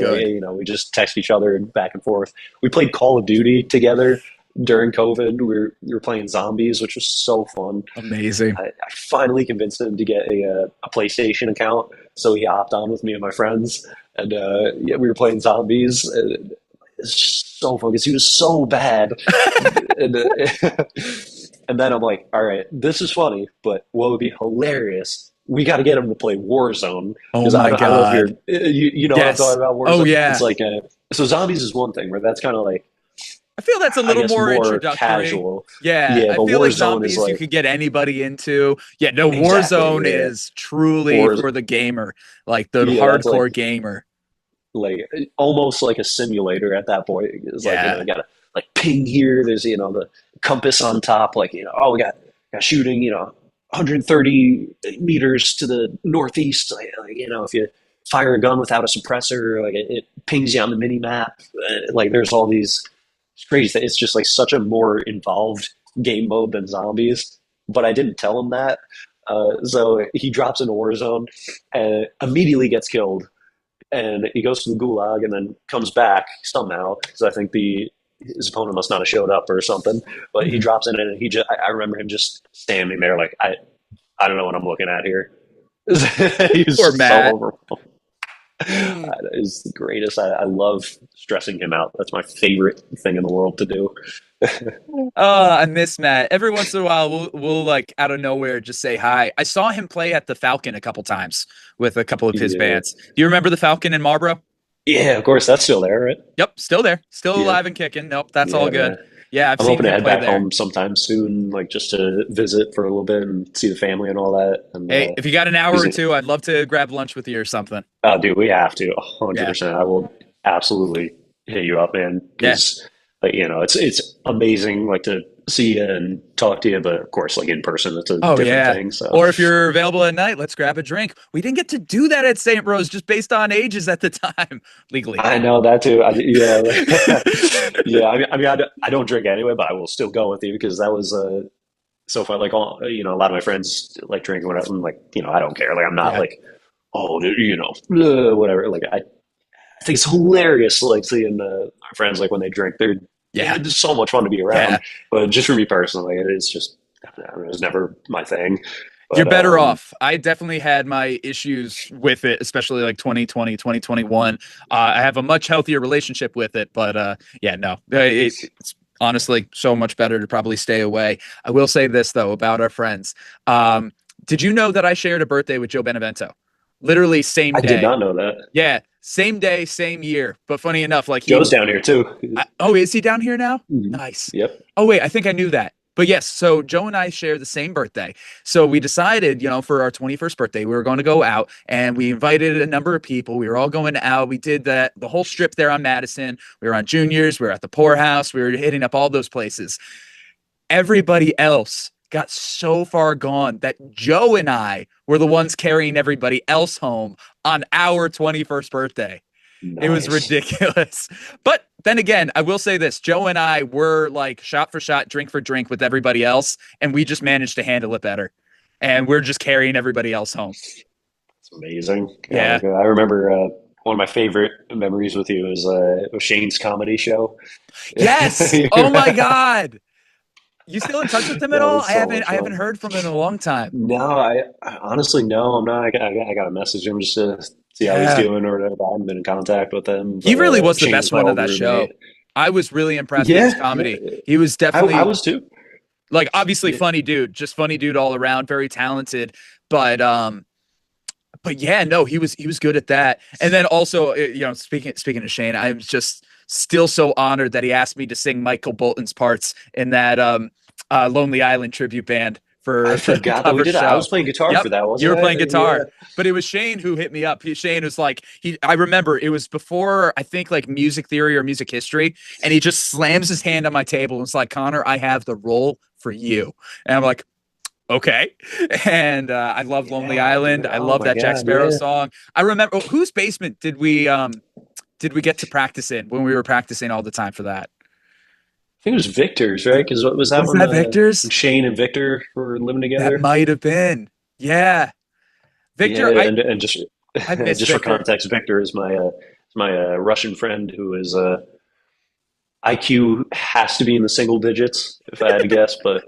We just text each other back and forth. We played Call of Duty together during COVID. We were playing zombies, which was so fun. Amazing. I finally convinced him to get a PlayStation account, so he hopped on with me and my friends, and we were playing zombies. And it's just so fun because he was so bad. And then I'm like, all right, this is funny, but what would be hilarious? We got to get him to play Warzone. Oh my god! I don't know if you know what I'm talking about. Warzone. Oh yeah. It's like so zombies is one thing where that's kind of like. I feel that's a little more introductory. Casual. Yeah, I feel like zombies you could get anybody into. Yeah, no, exactly, Warzone is truly for the gamer, like the hardcore gamer. Like almost like a simulator at that point. It's like you got to like ping here. There's the compass on top. Like we got shooting 130 meters to the northeast. Like if you fire a gun without a suppressor, like it pings you on the mini map. Like there's all these. It's crazy. It's just like such a more involved game mode than zombies. But I didn't tell him that. So he drops into Warzone and immediately gets killed. And he goes to the gulag and then comes back somehow. Because I think the his opponent must not have showed up or something. But he drops in and I remember him just standing there like, I don't know what I'm looking at here. He's Poor so Matt. overwhelmed. Is the greatest. I love stressing him out. That's my favorite thing in the world to do. I miss Matt. Every once in a while, we'll like out of nowhere just say hi. I saw him play at the Falcon a couple times with a couple of his bands. Do you remember the Falcon in Marlboro? Yeah, of course. That's still there, right? Yep, still there, still alive and kicking. Nope, that's all good. Man. Yeah, I'm hoping to head back home sometime soon, like just to visit for a little bit and see the family and all that. And, hey, if you got an hour or two, I'd love to grab lunch with you or something. Oh, dude, we have to 100%. I will absolutely hit you up, man. Because, like, it's amazing, like, to see you and talk to you, but of course, like in person, it's a different thing. So. Or if you're available at night, let's grab a drink. We didn't get to do that at St. Rose just based on ages at the time, legally. I know that too. I don't drink anyway, but I will still go with you because that was so far. Like, a lot of my friends like drinking whatever. I'm like, I don't care. Like, I'm not like, oh, whatever. Like, I think it's hilarious, like seeing our friends like when they drink. It's so much fun to be around. Yeah. But just for me personally, it was never my thing. But, you're better off. I definitely had my issues with it, especially like 2020, 2021. I have a much healthier relationship with it, but it's honestly so much better to probably stay away. I will say this though about our friends. Did you know that I shared a birthday with Joe Benevento? Literally same day. I did not know that. Yeah. Same day, same year. But funny enough, like Joe's down here too. Is he down here now? Mm-hmm. Nice. Yep. Oh, wait, I think I knew that. But yes, so Joe and I share the same birthday. So we decided, for our 21st birthday, we were going to go out and we invited a number of people. We were all going out. We did the whole strip there on Madison. We were on Juniors. We were at the Poorhouse. We were hitting up all those places. Everybody else got so far gone that Joe and I were the ones carrying everybody else home on our 21st birthday. Nice. It was ridiculous. But then again, I will say this. Joe and I were like shot for shot, drink for drink with everybody else. And we just managed to handle it better. And we're just carrying everybody else home. It's amazing. Yeah. I remember one of my favorite memories with you is Shane's comedy show. Yes. Oh my God. You still in touch with him at all? So I haven't heard from him in a long time. No, I honestly no. I'm not. I got to message him just to see how he's doing or whatever. I haven't been in contact with him. He really was the best one of that show. I was really impressed with his comedy. Yeah. He was definitely. I was too. Like obviously funny dude, just funny dude all around, very talented. But yeah, no, he was good at that. And then also, speaking of Shane, I'm just still so honored that he asked me to sing Michael Bolton's parts in that Lonely Island tribute band for I forgot that we did. I was playing guitar for that. You were playing guitar, but it was Shane who hit me up. Shane was like, I remember it was before I think like music theory or music history, and he just slams his hand on my table and was like, "Connor, I have the role for you," and I'm like, okay. And I love Lonely Island. I love that Jack Sparrow song. I remember whose basement did we get to practice in when we were practicing all the time for that? I think it was Victor's, right? Because what was that one? Was that Victor's? Shane and Victor were living together. That might have been. Yeah. Victor. Yeah, and just for context, Victor is my Russian friend who is IQ has to be in the single digits, if I had to guess. But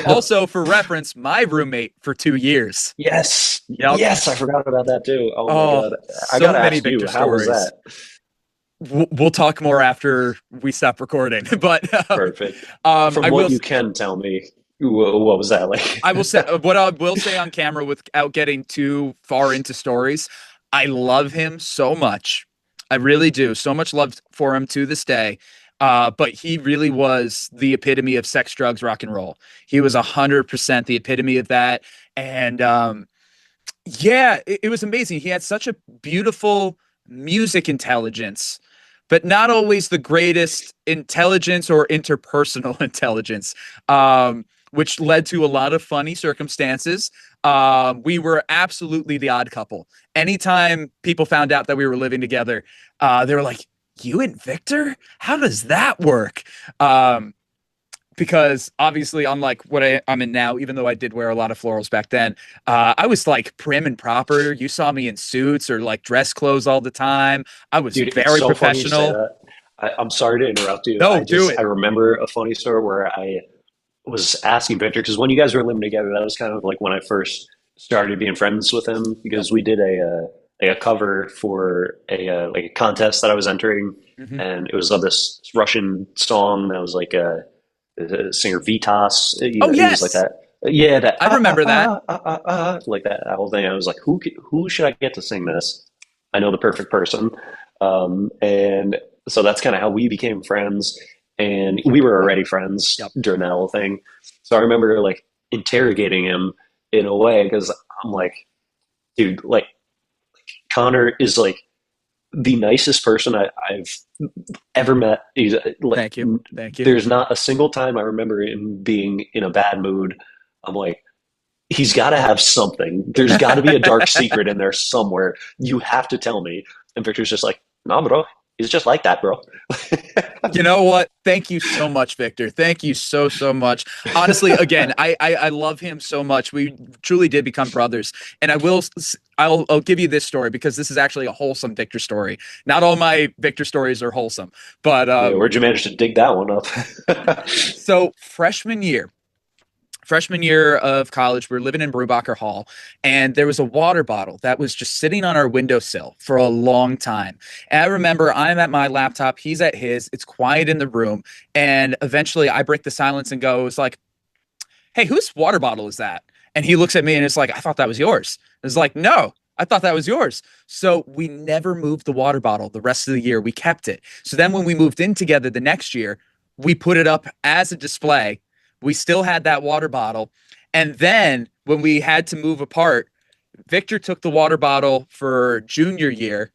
also for reference, my roommate for 2 years. Yes. Yep. Yes, I forgot about that too. Oh my God. I so gotta many ask Victor you, how was stories. that? We'll talk more after we stop recording, but perfect. From what you can tell me, what was that like? I will say what I will say on camera without getting too far into stories. I love him so much. I really do. So much love for him to this day. But he really was the epitome of sex, drugs, rock and roll. He was 100% the epitome of that. And it was amazing. He had such a beautiful music intelligence, but not always the greatest intelligence or interpersonal intelligence, which led to a lot of funny circumstances. We were absolutely the odd couple. Anytime people found out that we were living together, they were like, "You and Victor? How does that work?" Because obviously, unlike what I'm in now, even though I did wear a lot of florals back then, I was like prim and proper. You saw me in suits or like dress clothes all the time. I was very professional. I'm sorry to interrupt you. No, do it. I remember a funny story where I was asking Victor, because when you guys were living together, that was kind of like when I first started being friends with him, because we did a cover for like a contest that I was entering, and it was of this Russian song that was like the singer Vitas. Oh, He yes. was like that. Yeah, that I remember that. like that whole thing. I was like, who should I get to sing this? I know the perfect person. And so that's kind of how we became friends. And we were already friends during that whole thing. So I remember like interrogating him in a way, because I'm like, dude, like Connor is like the nicest person I've ever met. He's like, Thank you. There's not a single time I remember him being in a bad mood. I'm like, he's got to have something. There's got to be a dark secret in there somewhere. You have to tell me. And Victor's just like, nah, bro. He's just like that, bro. You know what? Thank you so much, Victor. Thank you so much. Honestly, again, I love him so much. We truly did become brothers. And I'll give you this story, because this is actually a wholesome Victor story. Not all my Victor stories are wholesome, but where'd you manage to dig that one up? So freshman year of college, we were living in Brubacher Hall, and there was a water bottle that was just sitting on our windowsill for a long time. And I remember I'm at my laptop, he's at his, it's quiet in the room, and eventually I break the silence and go, it's like, hey, whose water bottle is that? And he looks at me and it's like, I thought that was yours. It's like, no, I thought that was yours. So we never moved the water bottle the rest of the year. We kept it. So then when we moved in together the next year, we put it up as a display. We still had that water bottle. And then when we had to move apart, Victor took the water bottle for junior year.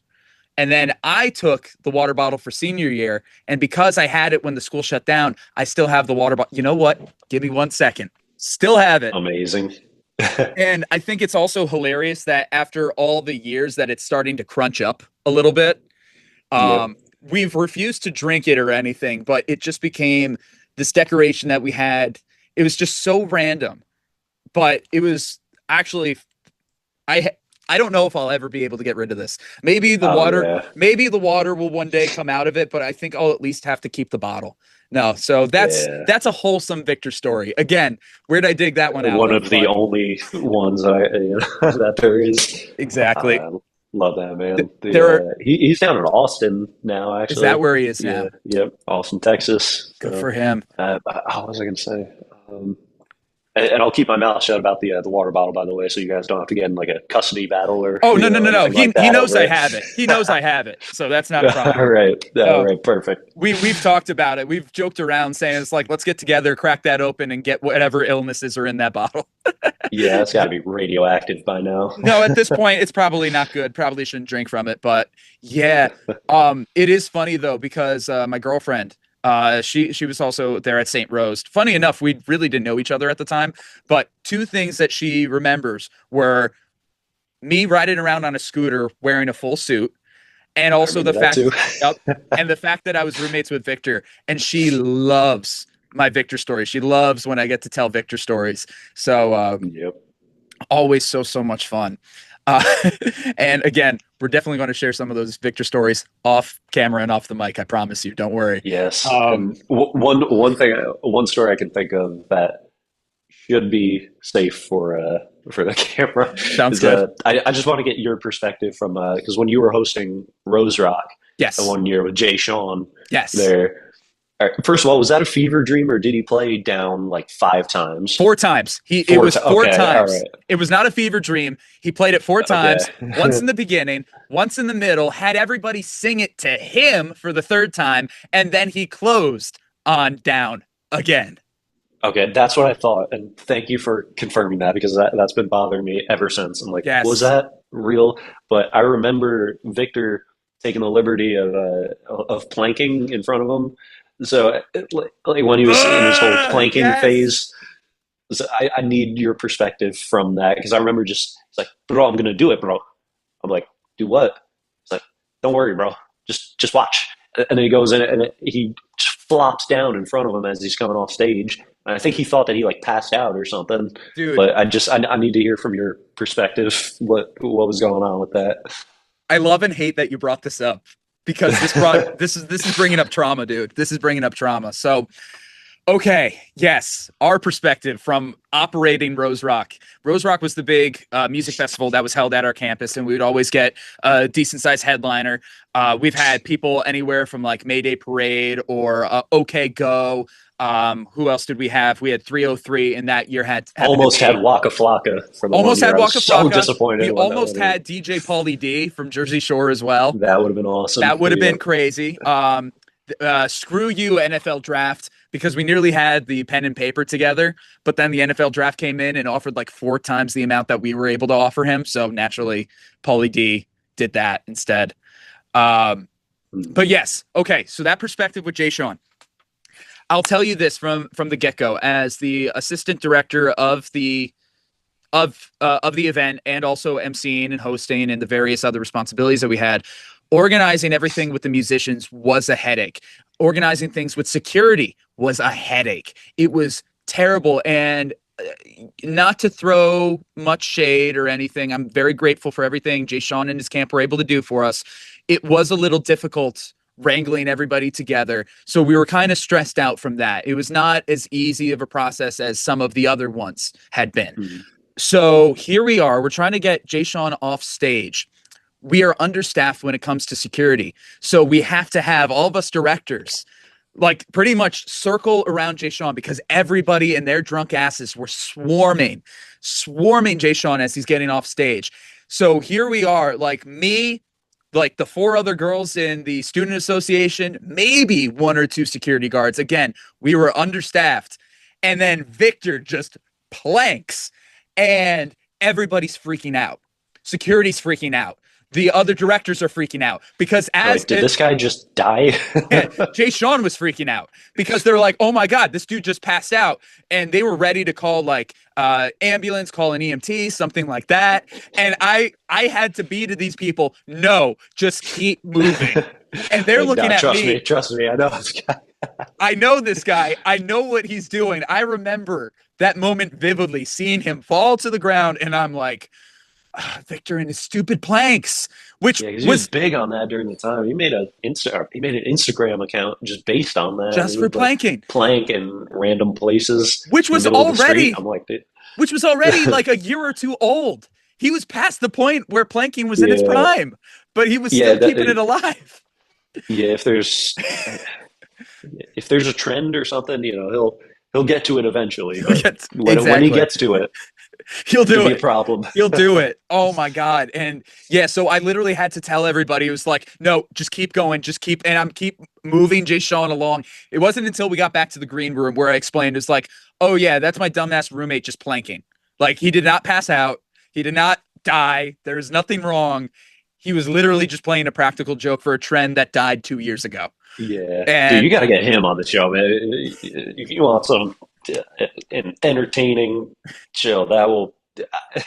And then I took the water bottle for senior year. And because I had it when the school shut down, I still have the water bottle. You know what? Give me 1 second. Still have it. Amazing. And I think it's also hilarious that after all the years that it's starting to crunch up a little bit, we've refused to drink it or anything, but it just became this decoration that we had. It was just so random, but it was actually, I don't know if I'll ever be able to get rid of this. Maybe the water will one day come out of it, but I think I'll at least have to keep the bottle. No, so that's a wholesome Victor story. Again, where did I dig that one out? One of the only ones that there is. Exactly. Love that, man. He's down in Austin now, actually. Is that where he is now? Yep, Austin, Texas. Good for him. What was I going to say? And I'll keep my mouth shut about the water bottle, by the way, so you guys don't have to get in like a custody battle or. Oh no! He knows I have it. He knows I have it, so that's not a problem. All right, perfect. We've talked about it. We've joked around saying it's like, let's get together, crack that open, and get whatever illnesses are in that bottle. Yeah, it's got to be radioactive by now. No, at this point, it's probably not good. Probably shouldn't drink from it. But yeah, it is funny though, because my girlfriend. She was also there at St. Rose. Funny enough, we really didn't know each other at the time, but two things that she remembers were me riding around on a scooter wearing a full suit, and also the fact that I was roommates with Victor, and she loves my Victor stories. She loves when I get to tell Victor stories. So always so much fun. And again, we're definitely going to share some of those Victor stories off camera and off the mic. I promise you. Don't worry. Yes. One story I can think of that should be safe for the camera. Sounds good. I just want to get your perspective from because when you were hosting Rose Rock, yes, the one year with Jay Sean, yes, there. First of all, was that a fever dream, or did he play down like 5 times? 4 times. It was 4 times. Right. It was not a fever dream. He played it 4 times. Once in the beginning, once in the middle, had everybody sing it to him for the 3rd time, and then he closed on down again. Okay, that's what I thought, and thank you for confirming that, because that's been bothering me ever since. I'm like, was that real? But I remember Victor taking the liberty of planking in front of him. So, like when he was in his whole planking phase, so I need your perspective from that, because I remember it's like, bro, I'm gonna do it, bro. I'm like, do what? It's like, don't worry, bro. Just watch. And then he goes in and he flops down in front of him as he's coming off stage. And I think he thought that he like passed out or something. Dude. But I need to hear from your perspective what was going on with that. I love and hate that you brought this up, because this is bringing up trauma, dude. This is bringing up trauma. So, okay, yes, our perspective from operating Rose Rock. Rose Rock was the big music festival that was held at our campus, and we would always get a decent-sized headliner. We've had people anywhere from like Mayday Parade or OK Go. Who else did we have? We had 303, and that year had almost had Waka Flocka for the almost one had year. Waka Flocka. So disappointed. We almost had DJ Pauly D from Jersey Shore as well. That would have been awesome. That would have been crazy. Screw you, NFL Draft, because we nearly had the pen and paper together, but then the NFL Draft came in and offered like 4 times the amount that we were able to offer him. So naturally, Pauly D did that instead. But yes, okay. So that perspective with Jay Shawn. I'll tell you this from the get-go, as the assistant director of the event, and also emceeing and hosting and the various other responsibilities that we had, organizing everything with the musicians was a headache. Organizing things with security was a headache. It was terrible. And not to throw much shade or anything, I'm very grateful for everything Jay Shawn and his camp were able to do for us. It was a little difficult wrangling everybody together. So we were kind of stressed out from that. It was not as easy of a process as some of the other ones had been. Mm-hmm. So here we are. We're trying to get Jay Shawn off stage. We are understaffed when it comes to security. So we have to have all of us directors like pretty much circle around Jay Shawn, because everybody and their drunk asses were swarming Jay Shawn as he's getting off stage. So here we are, like me, like the 4 other girls in the student association, maybe 1 or 2 security guards. Again, we were understaffed. And then Victor just planks and everybody's freaking out. Security's freaking out. The other directors are freaking out because did this guy just die? Jay Shawn was freaking out because they're like, oh my God, this dude just passed out. And they were ready to call like ambulance, call an EMT, something like that. And I had to be to these people, no, just keep moving. And they're looking at me. Trust me, I know this guy. I know this guy. I know what he's doing. I remember that moment vividly, seeing him fall to the ground. And I'm like, Victor and his stupid planks, which he was big on that during the time. He made an Instagram account just based on that, just for planking, plank in random places, which was already like a year or 2 old. He was past the point where planking was in its prime, but he was still keeping it alive. Yeah, if there's a trend or something, he'll get to it eventually. But when he gets to it, he'll do it. Be a problem. He'll do it. Oh my God. And yeah, so I literally had to tell everybody, it was like, no, just keep going, and I'm keep moving Jay Shawn along. It wasn't until we got back to the green room where I explained, it's like, oh yeah, that's my dumbass roommate just planking. Like, he did not pass out. He did not die. There is nothing wrong. He was literally just playing a practical joke for a trend that died 2 years ago. Yeah. Dude, you got to get him on the show, man. If you want some an entertaining show,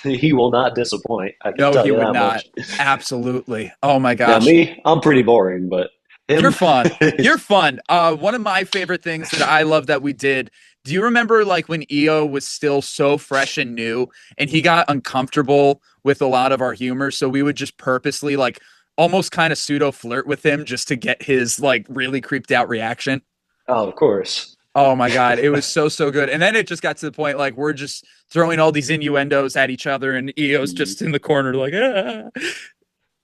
he will not disappoint. No, he would not. Absolutely. Oh my gosh. Now me, I'm pretty boring, but you're fun. You're fun. One of my favorite things that I love that we did. Do you remember like when EO was still so fresh and new and he got uncomfortable with a lot of our humor? So we would just purposely like almost kind of pseudo flirt with him just to get his like really creeped out reaction. Oh, of course. Oh my God. It was so good. And then it just got to the point, like, we're just throwing all these innuendos at each other and EO's just in the corner, like, ah.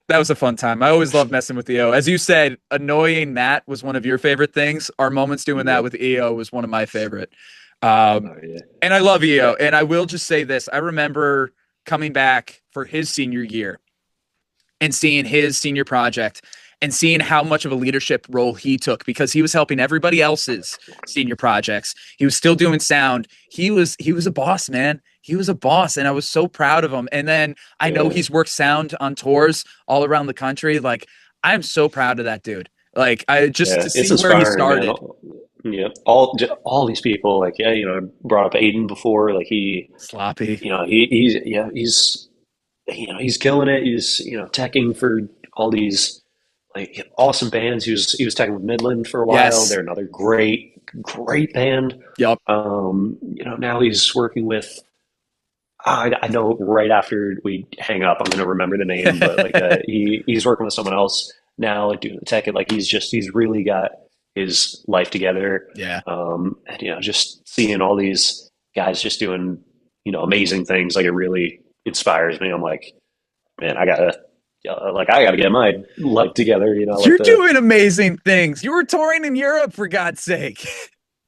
That was a fun time. I always love messing with EO. As you said, annoying Matt was one of your favorite things. Our moments doing that with EO was one of my favorite. And I love EO. And I will just say this. I remember coming back for his senior year and seeing his senior project and seeing how much of a leadership role he took, because he was helping everybody else's senior projects. He was still doing sound. He was a boss, man. He was a boss, and I was so proud of him. And then I know he's worked sound on tours all around the country. Like, I'm so proud of that dude. Like, I just to see where he started. Man. Yeah, all these people, like, I brought up Aiden before. Like, sloppy. He's killing it. He's teching for all these like awesome bands. He was teching with Midland for a while. Yes. They're another great band. Yep. Now he's working with. I know right after we hang up, I'm going to remember the name, but like he's working with someone else now, like doing the tech, like he's really got his life together. Yeah. And just seeing all these guys just doing, amazing things, like it really inspires me. I'm like, man, I gotta get my life together. You're doing amazing things. You were touring in Europe, for God's sake.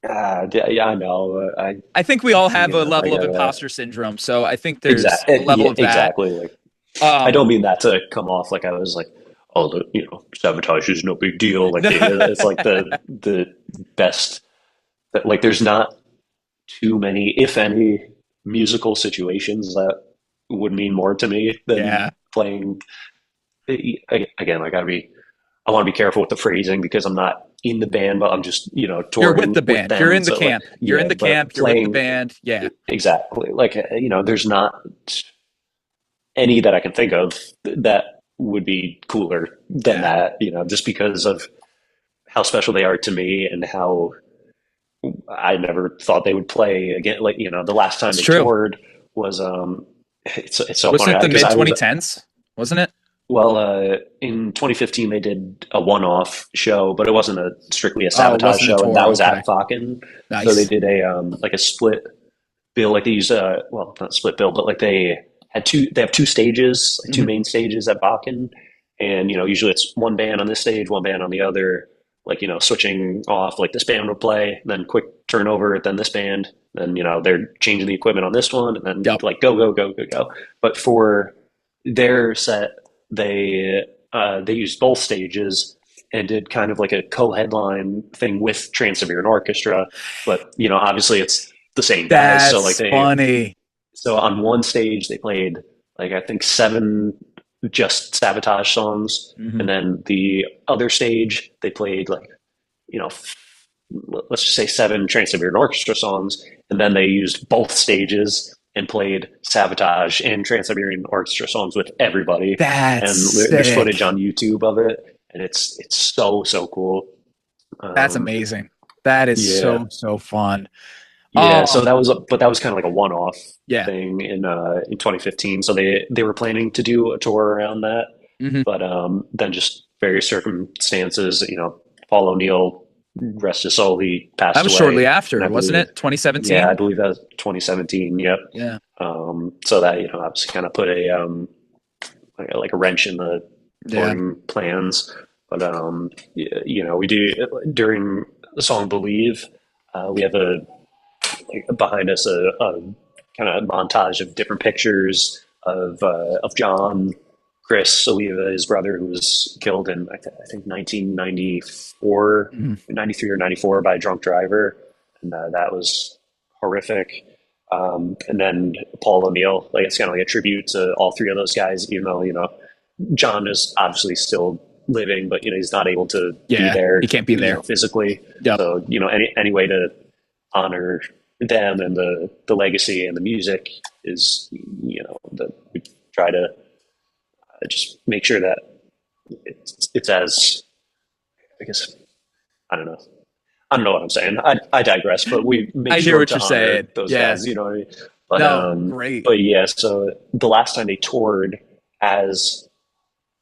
Yeah, I know. I think we all have a level of imposter syndrome, so I think there's a level of that. Exactly. Like, I don't mean that to come off like I was like, oh, Savatage is no big deal. Like it's like the best. Like there's not too many, if any, musical situations that would mean more to me than playing. Again, I want to be careful with the phrasing because I'm not in the band, but I'm just, touring. You're with the band. Them, you're in the camp. You're in the camp. You're with the band. Yeah. Exactly. Like, there's not any that I can think of that would be cooler than that, just because of how special they are to me and how I never thought they would play again. Like, the last time they toured was, it's so wasn't funny. it the mid-2010s? Wasn't it? Well, in 2015 they did a one-off show, but it wasn't strictly a Savatage show, and that was at Focken. Nice. So they did a split bill, like they used well, not split bill, but like they have two stages, like two main stages at Focken, and usually it's one band on this stage, one band on the other, like switching off, like this band would play, then quick turnover, then this band, then they're changing the equipment on this one, and then like go. But for their set, they used both stages and did kind of like a co-headline thing with Trans-Siberian Orchestra, but obviously it's the same guys. That's so like funny. So on one stage they played like I think 7 just Savatage songs, and then the other stage they played like let's just say 7 Trans-Siberian Orchestra songs, and then they used both stages and played Savatage and Trans-Siberian Orchestra songs with everybody. There's footage on YouTube of it, and it's so cool. That's amazing. That is so fun. Yeah, so that was kind of like a one-off thing in 2015. So they were planning to do a tour around that, but then just various circumstances. Paul O'Neill, rest his soul, he passed away. That was shortly after, wasn't it? 2017. Yeah, I believe that was 2017. Yep. Yeah. So that obviously kind of put a like a wrench in the touring plans. But we do during the song "Believe," we have behind us a kind of montage of different pictures of John, Chris Oliva, his brother, who was killed in I think 1994, 93 or 94 by a drunk driver, and that was horrific. And then Paul O'Neill, like it's kind of like a tribute to all 3 of those guys, even though John is obviously still living, but he's not able to be there. He can't be there physically. So any way to honor them and the legacy and the music is that we try to just make sure that it's as, I guess, I don't know what I'm saying. I digress, but we make I sure hear what to you're honor saying. those guys, you know what I mean? But, great. But yeah, so the last time they toured as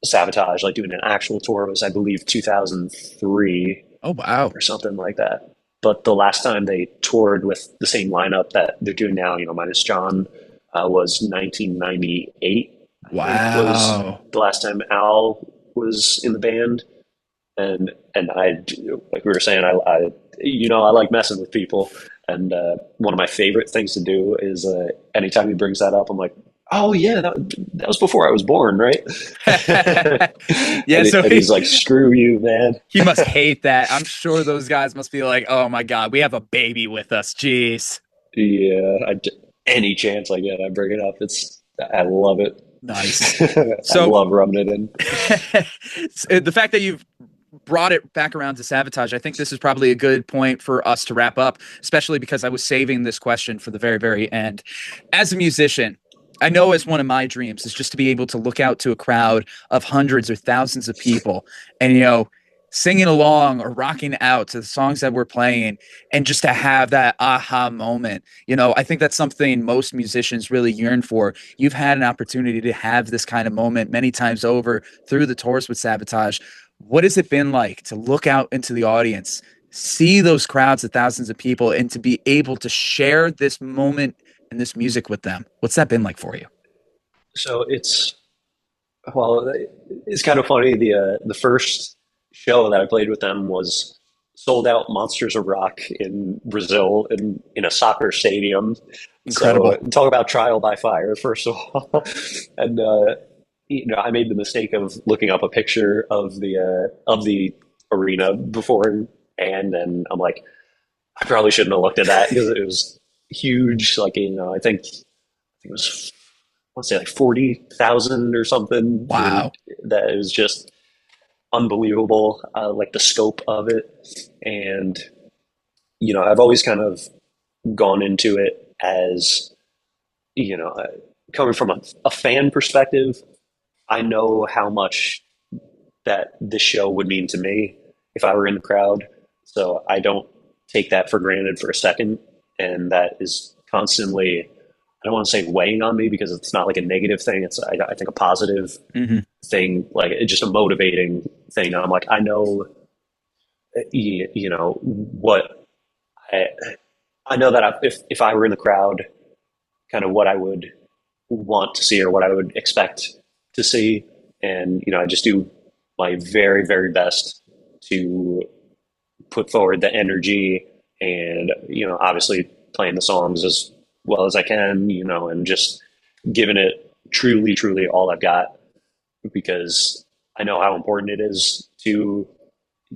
Savatage, like doing an actual tour, was I believe 2003. Oh wow, or something like that. But the last time they toured with the same lineup that they're doing now, minus John, was 1998. Wow. Was the last time Al was in the band. And I, like we were saying, I like messing with people. And one of my favorite things to do is anytime he brings that up, I'm like, oh yeah, that was before I was born, right? Yeah, so he's like, screw you, man. He must hate that. I'm sure those guys must be like, oh my God, we have a baby with us. Jeez. Yeah, any chance I get, I bring it up. I love it. Nice. I love rubbing it in. The fact that you've brought it back around to Savatage, I think this is probably a good point for us to wrap up, especially because I was saving this question for the very, very end. As a musician, I know as one of my dreams is just to be able to look out to a crowd of hundreds or thousands of people and, singing along or rocking out to the songs that we're playing and just to have that aha moment. I think that's something most musicians really yearn for. You've had an opportunity to have this kind of moment many times over through the tours with Savatage. What has it been like to look out into the audience, see those crowds of thousands of people, and to be able to share this moment and this music with them? What's that been like for you? So well, it's kind of funny. The first show that I played with them was sold out Monsters of Rock in Brazil in a soccer stadium. Incredible. So talk about trial by fire, first of all. And I made the mistake of looking up a picture of the arena beforehand, and I'm like, I probably shouldn't have looked at that because it was huge. Like, I think it was, I want to say like 40,000 or something. Wow. That was just unbelievable, like the scope of it. And, I've always kind of gone into it as, coming from a fan perspective, I know how much that this show would mean to me if I were in the crowd. So I don't take that for granted for a second. And that is constantly, I don't want to say weighing on me because it's not like a negative thing. It's, I think, a positive thing, like it's just a motivating thing. I'm like, I know, what I know that if I were in the crowd, kind of what I would want to see or what I would expect to see. And, I just do my very, very best to put forward the energy and, obviously playing the songs as well as I can, and just giving it truly, truly all I've got, because I know how important it is to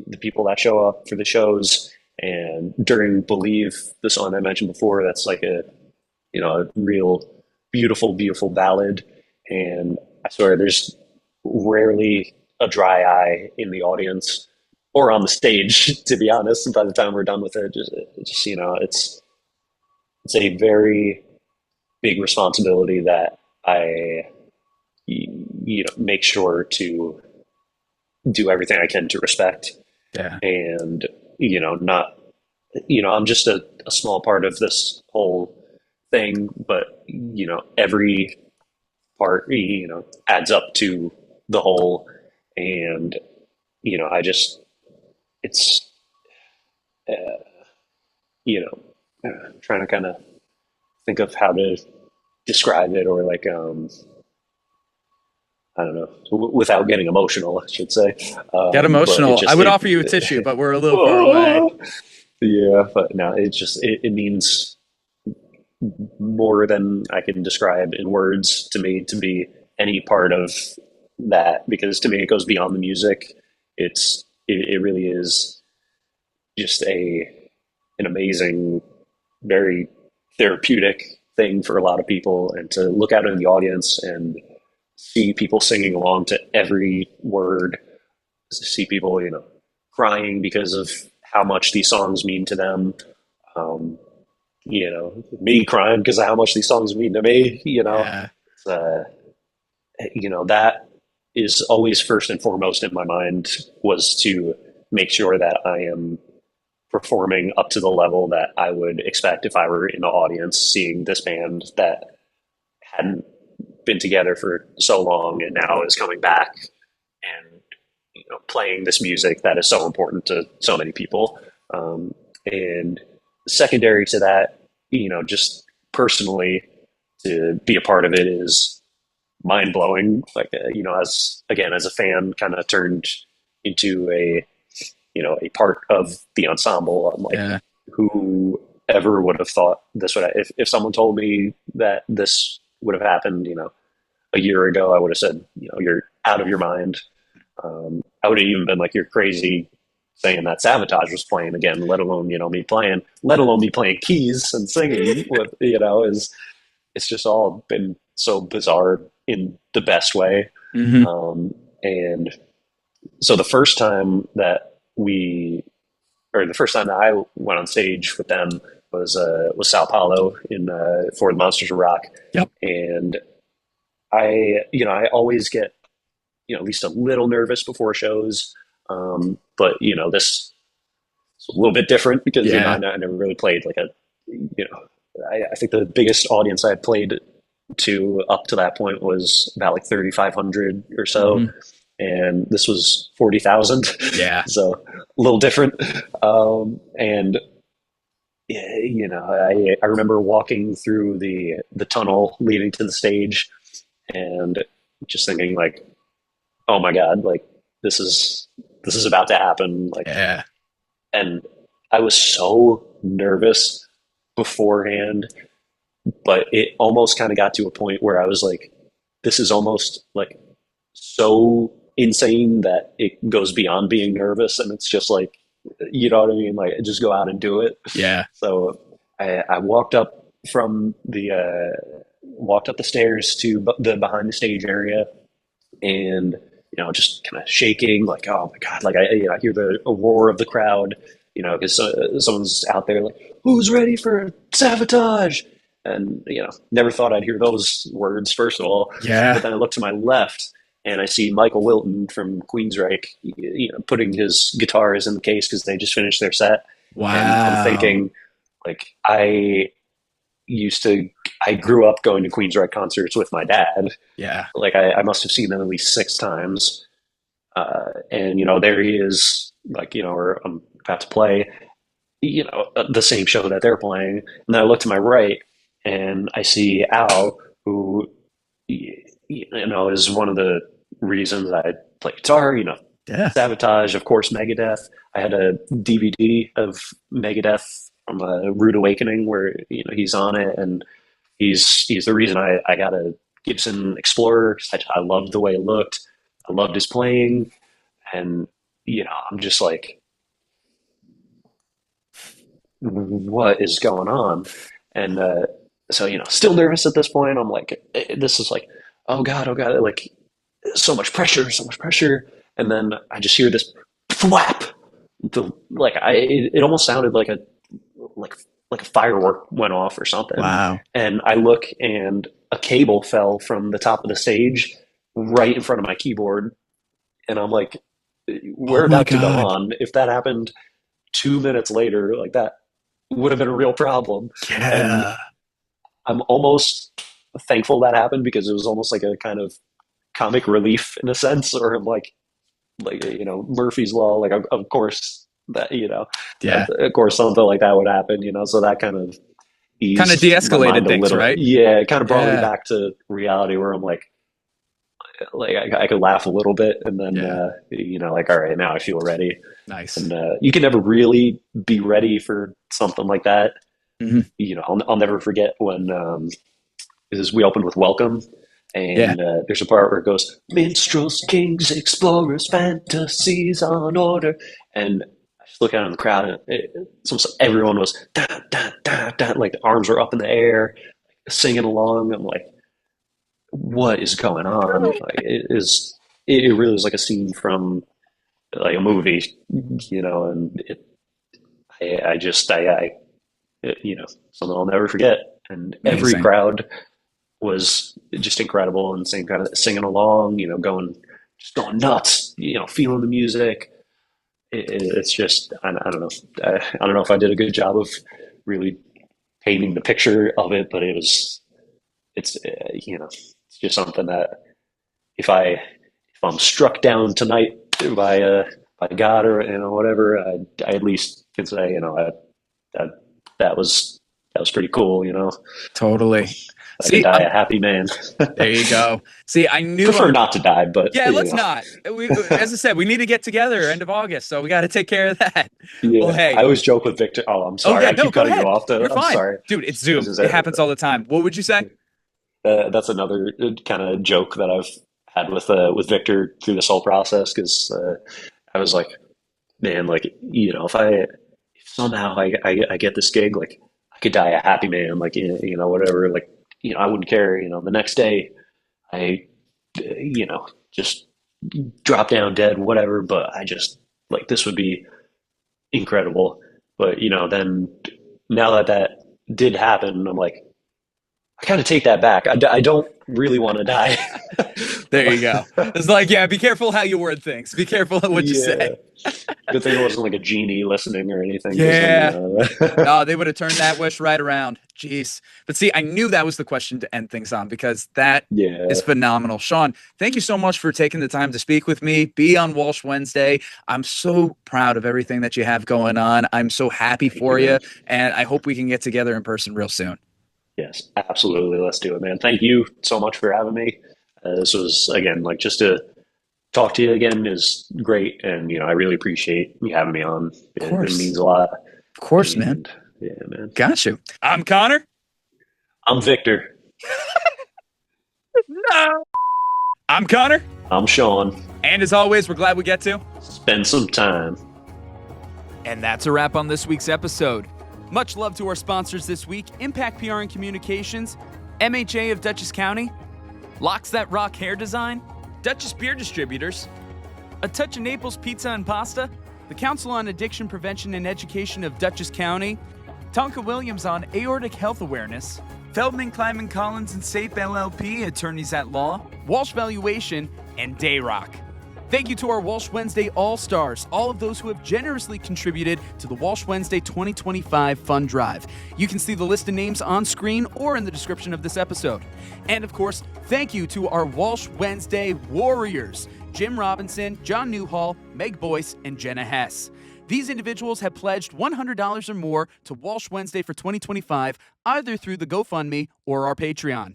the people that show up for the shows. And during Believe, the song I mentioned before, that's like a real beautiful, beautiful ballad. And I swear there's rarely a dry eye in the audience or on the stage, to be honest. By the time we're done with it, it's a very big responsibility that I, make sure to do everything I can to respect. Yeah. And, not, I'm just a small part of this whole thing, but, every part, adds up to the whole. And, it's, trying to kind of think of how to describe it, or like, I don't know, without getting emotional, I should say. Get emotional. I would offer you a tissue, but we're a little far away. Yeah, but no, it means more than I can describe in words to me, to be any part of that, because to me it goes beyond the music. It really is just an amazing, very therapeutic thing for a lot of people, and to look out in the audience and see people singing along to every word, see people, crying because of how much these songs mean to them. Me crying because of how much these songs mean to me, Yeah. That is always first and foremost in my mind, was to make sure that I am performing up to the level that I would expect if I were in the audience seeing this band that hadn't been together for so long and now is coming back and playing this music that is so important to so many people. And secondary to that, just personally, to be a part of it is mind blowing. Like, as a fan, kind of turned into a part of the ensemble. I'm like, Yeah. who ever would have thought this would, if someone told me that this would have happened, a year ago, I would have said, you're out of your mind. I would have even been like, you're crazy saying that Savatage was playing again, let alone, me playing keys and singing with, it's just all been so bizarre in the best way. Mm-hmm. And so the first time that I went on stage with them was Sao Paulo for the Monsters of Rock. Yep. And I always get, at least a little nervous before shows. But this is a little bit different because, I never really played like I think the biggest audience I had played to up to that point was about like 3,500 or so. and this was 40,000. Yeah. So a little different. And you know, I remember walking through the tunnel leading to the stage and just thinking like, oh my God, like this is about to happen. Like, Yeah. and I was so nervous beforehand, but it almost kind of got to a point where I was like, this is almost like so insane that it goes beyond being nervous. And it's just like, you know what I mean? Like, just go out and do it. Yeah. So I walked up walked up the stairs to the behind the stage area, and you know, just kind of shaking, like, oh my God, like I hear the roar of the crowd, you know, because someone's out there like, who's ready for Savatage? And you know, never thought I'd hear those words first of all. Yeah. But then I look to my left and I see Michael Wilton from Queensryche, you know, putting his guitars in the case because they just finished their set. Wow. And I'm thinking, like, I grew up going to Queensryche concerts with my dad. Yeah. Like I must have seen them at least 6 times. And, you know, there he is, like, you know, or I'm about to play, you know, the same show that they're playing. And then I look to my right and I see Al, who, you know, is one of the reasons I play guitar, you know, Yeah. Savatage, of course, Megadeth. I had a DVD of Megadeth from Rude Awakening where, you know, he's on it, and he's the reason I got a Gibson Explorer. I loved the way it looked. I loved his playing, and you know, I'm just like, what is going on? And so, you know, still nervous at this point. I'm like, this is like, oh God, like so much pressure. And then I just hear this flap. It almost sounded like a firework went off or something. Wow. And I look, and a cable fell from the top of the stage right in front of my keyboard. And I'm like, we're about to go on. If that happened 2 minutes later, like, that would have been a real problem. Yeah. And I'm almost thankful that happened, because it was almost like a kind of comic relief in a sense, or like, you know, Murphy's Law, like, of course that, you know, Yeah. of course something like that would happen, you know, so that kind of de-escalated things, right? Yeah, it kind of brought me back to reality, where I'm like I could laugh a little bit, and then you know, like, all right, now I feel ready. Nice. And you can never really be ready for something like that. Mm-hmm. You know, I'll never forget when we opened with Welcome. And there's a part where it goes, minstrels, kings, explorers, fantasies on order. And I just look out in the crowd, and everyone was da, da, da, da, like the arms were up in the air, singing along. I'm like, what is going on? Like, it really is like a scene from like a movie, you know. And I you know, something I'll never forget. And every crowd was just incredible, and same kind of singing along, you know, going nuts, you know, feeling the music. It's just, I don't know. I don't know if I did a good job of really painting the picture of it, but it's you know, it's just something that if I'm struck down tonight by God, or, you know, whatever, I at least can say, you know, that was pretty cool, you know. Totally. I could die a happy man. There you go. See, I knew prefer not to die, but yeah, let's not. As I said, we need to get together end of August, so we got to take care of that. Yeah. Well, hey, I always joke with Victor. Oh, I'm sorry. I keep cutting you off. You're fine. I'm sorry, dude. It's Zoom. It happens all the time. What would you say? That's another kind of joke that I've had with Victor through this whole process, because I was like, man, like, you know, if somehow I get this gig, like, I could die a happy man, like, you know, whatever, like, you know, I wouldn't care, you know, the next day I, you know, just drop down dead, whatever, but I just, like, this would be incredible. But, you know, then now that did happen, I'm like, I kind of take that back. I don't really want to die. There you go. It's like, yeah, be careful how you word things. Be careful what you say. Good thing it wasn't like a genie listening or anything. Yeah. Then, No, they would have turned that wish right around. Jeez. But see, I knew that was the question to end things on because that is phenomenal. Shawn, thank you so much for taking the time to speak with me, be on Walsh Wednesday. I'm so proud of everything that you have going on. I'm so happy for you, and I hope we can get together in person real soon. Yes, absolutely. Let's do it, man. Thank you so much for having me. This was, again, like, just to talk to you again is great. And, I really appreciate you having me on. It means a lot. Of course, man. Yeah, man. Got you. I'm Connor. I'm Victor. No. I'm Connor. I'm Shawn. And as always, we're glad we get to spend some time. And that's a wrap on this week's episode. Much love to our sponsors this week: Impact PR and Communications, MHA of Dutchess County, Locks That Rock Hair Design, Dutchess Beer Distributors, A Touch of Naples Pizza and Pasta, the Council on Addiction Prevention and Education of Dutchess County, Tonka Williams on Aortic Health Awareness, Feldman, Kleiman, Collins and Sape LLP, Attorneys at Law, Walsh Valuation, and Dayrock. Thank you to our Walsh Wednesday All-Stars, all of those who have generously contributed to the Walsh Wednesday 2025 Fund Drive. You can see the list of names on screen or in the description of this episode. And of course, thank you to our Walsh Wednesday Warriors: Jim Robinson, John Newhall, Meg Boyce, and Jenna Hess. These individuals have pledged $100 or more to Walsh Wednesday for 2025, either through the GoFundMe or our Patreon.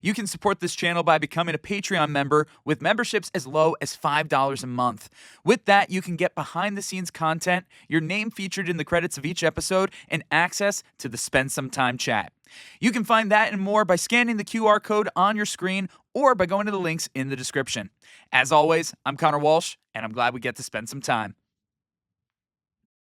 You can support this channel by becoming a Patreon member with memberships as low as $5 a month. With that, you can get behind-the-scenes content, your name featured in the credits of each episode, and access to the Spend Some Time chat. You can find that and more by scanning the QR code on your screen or by going to the links in the description. As always, I'm Connor Walsh, and I'm glad we get to spend some time.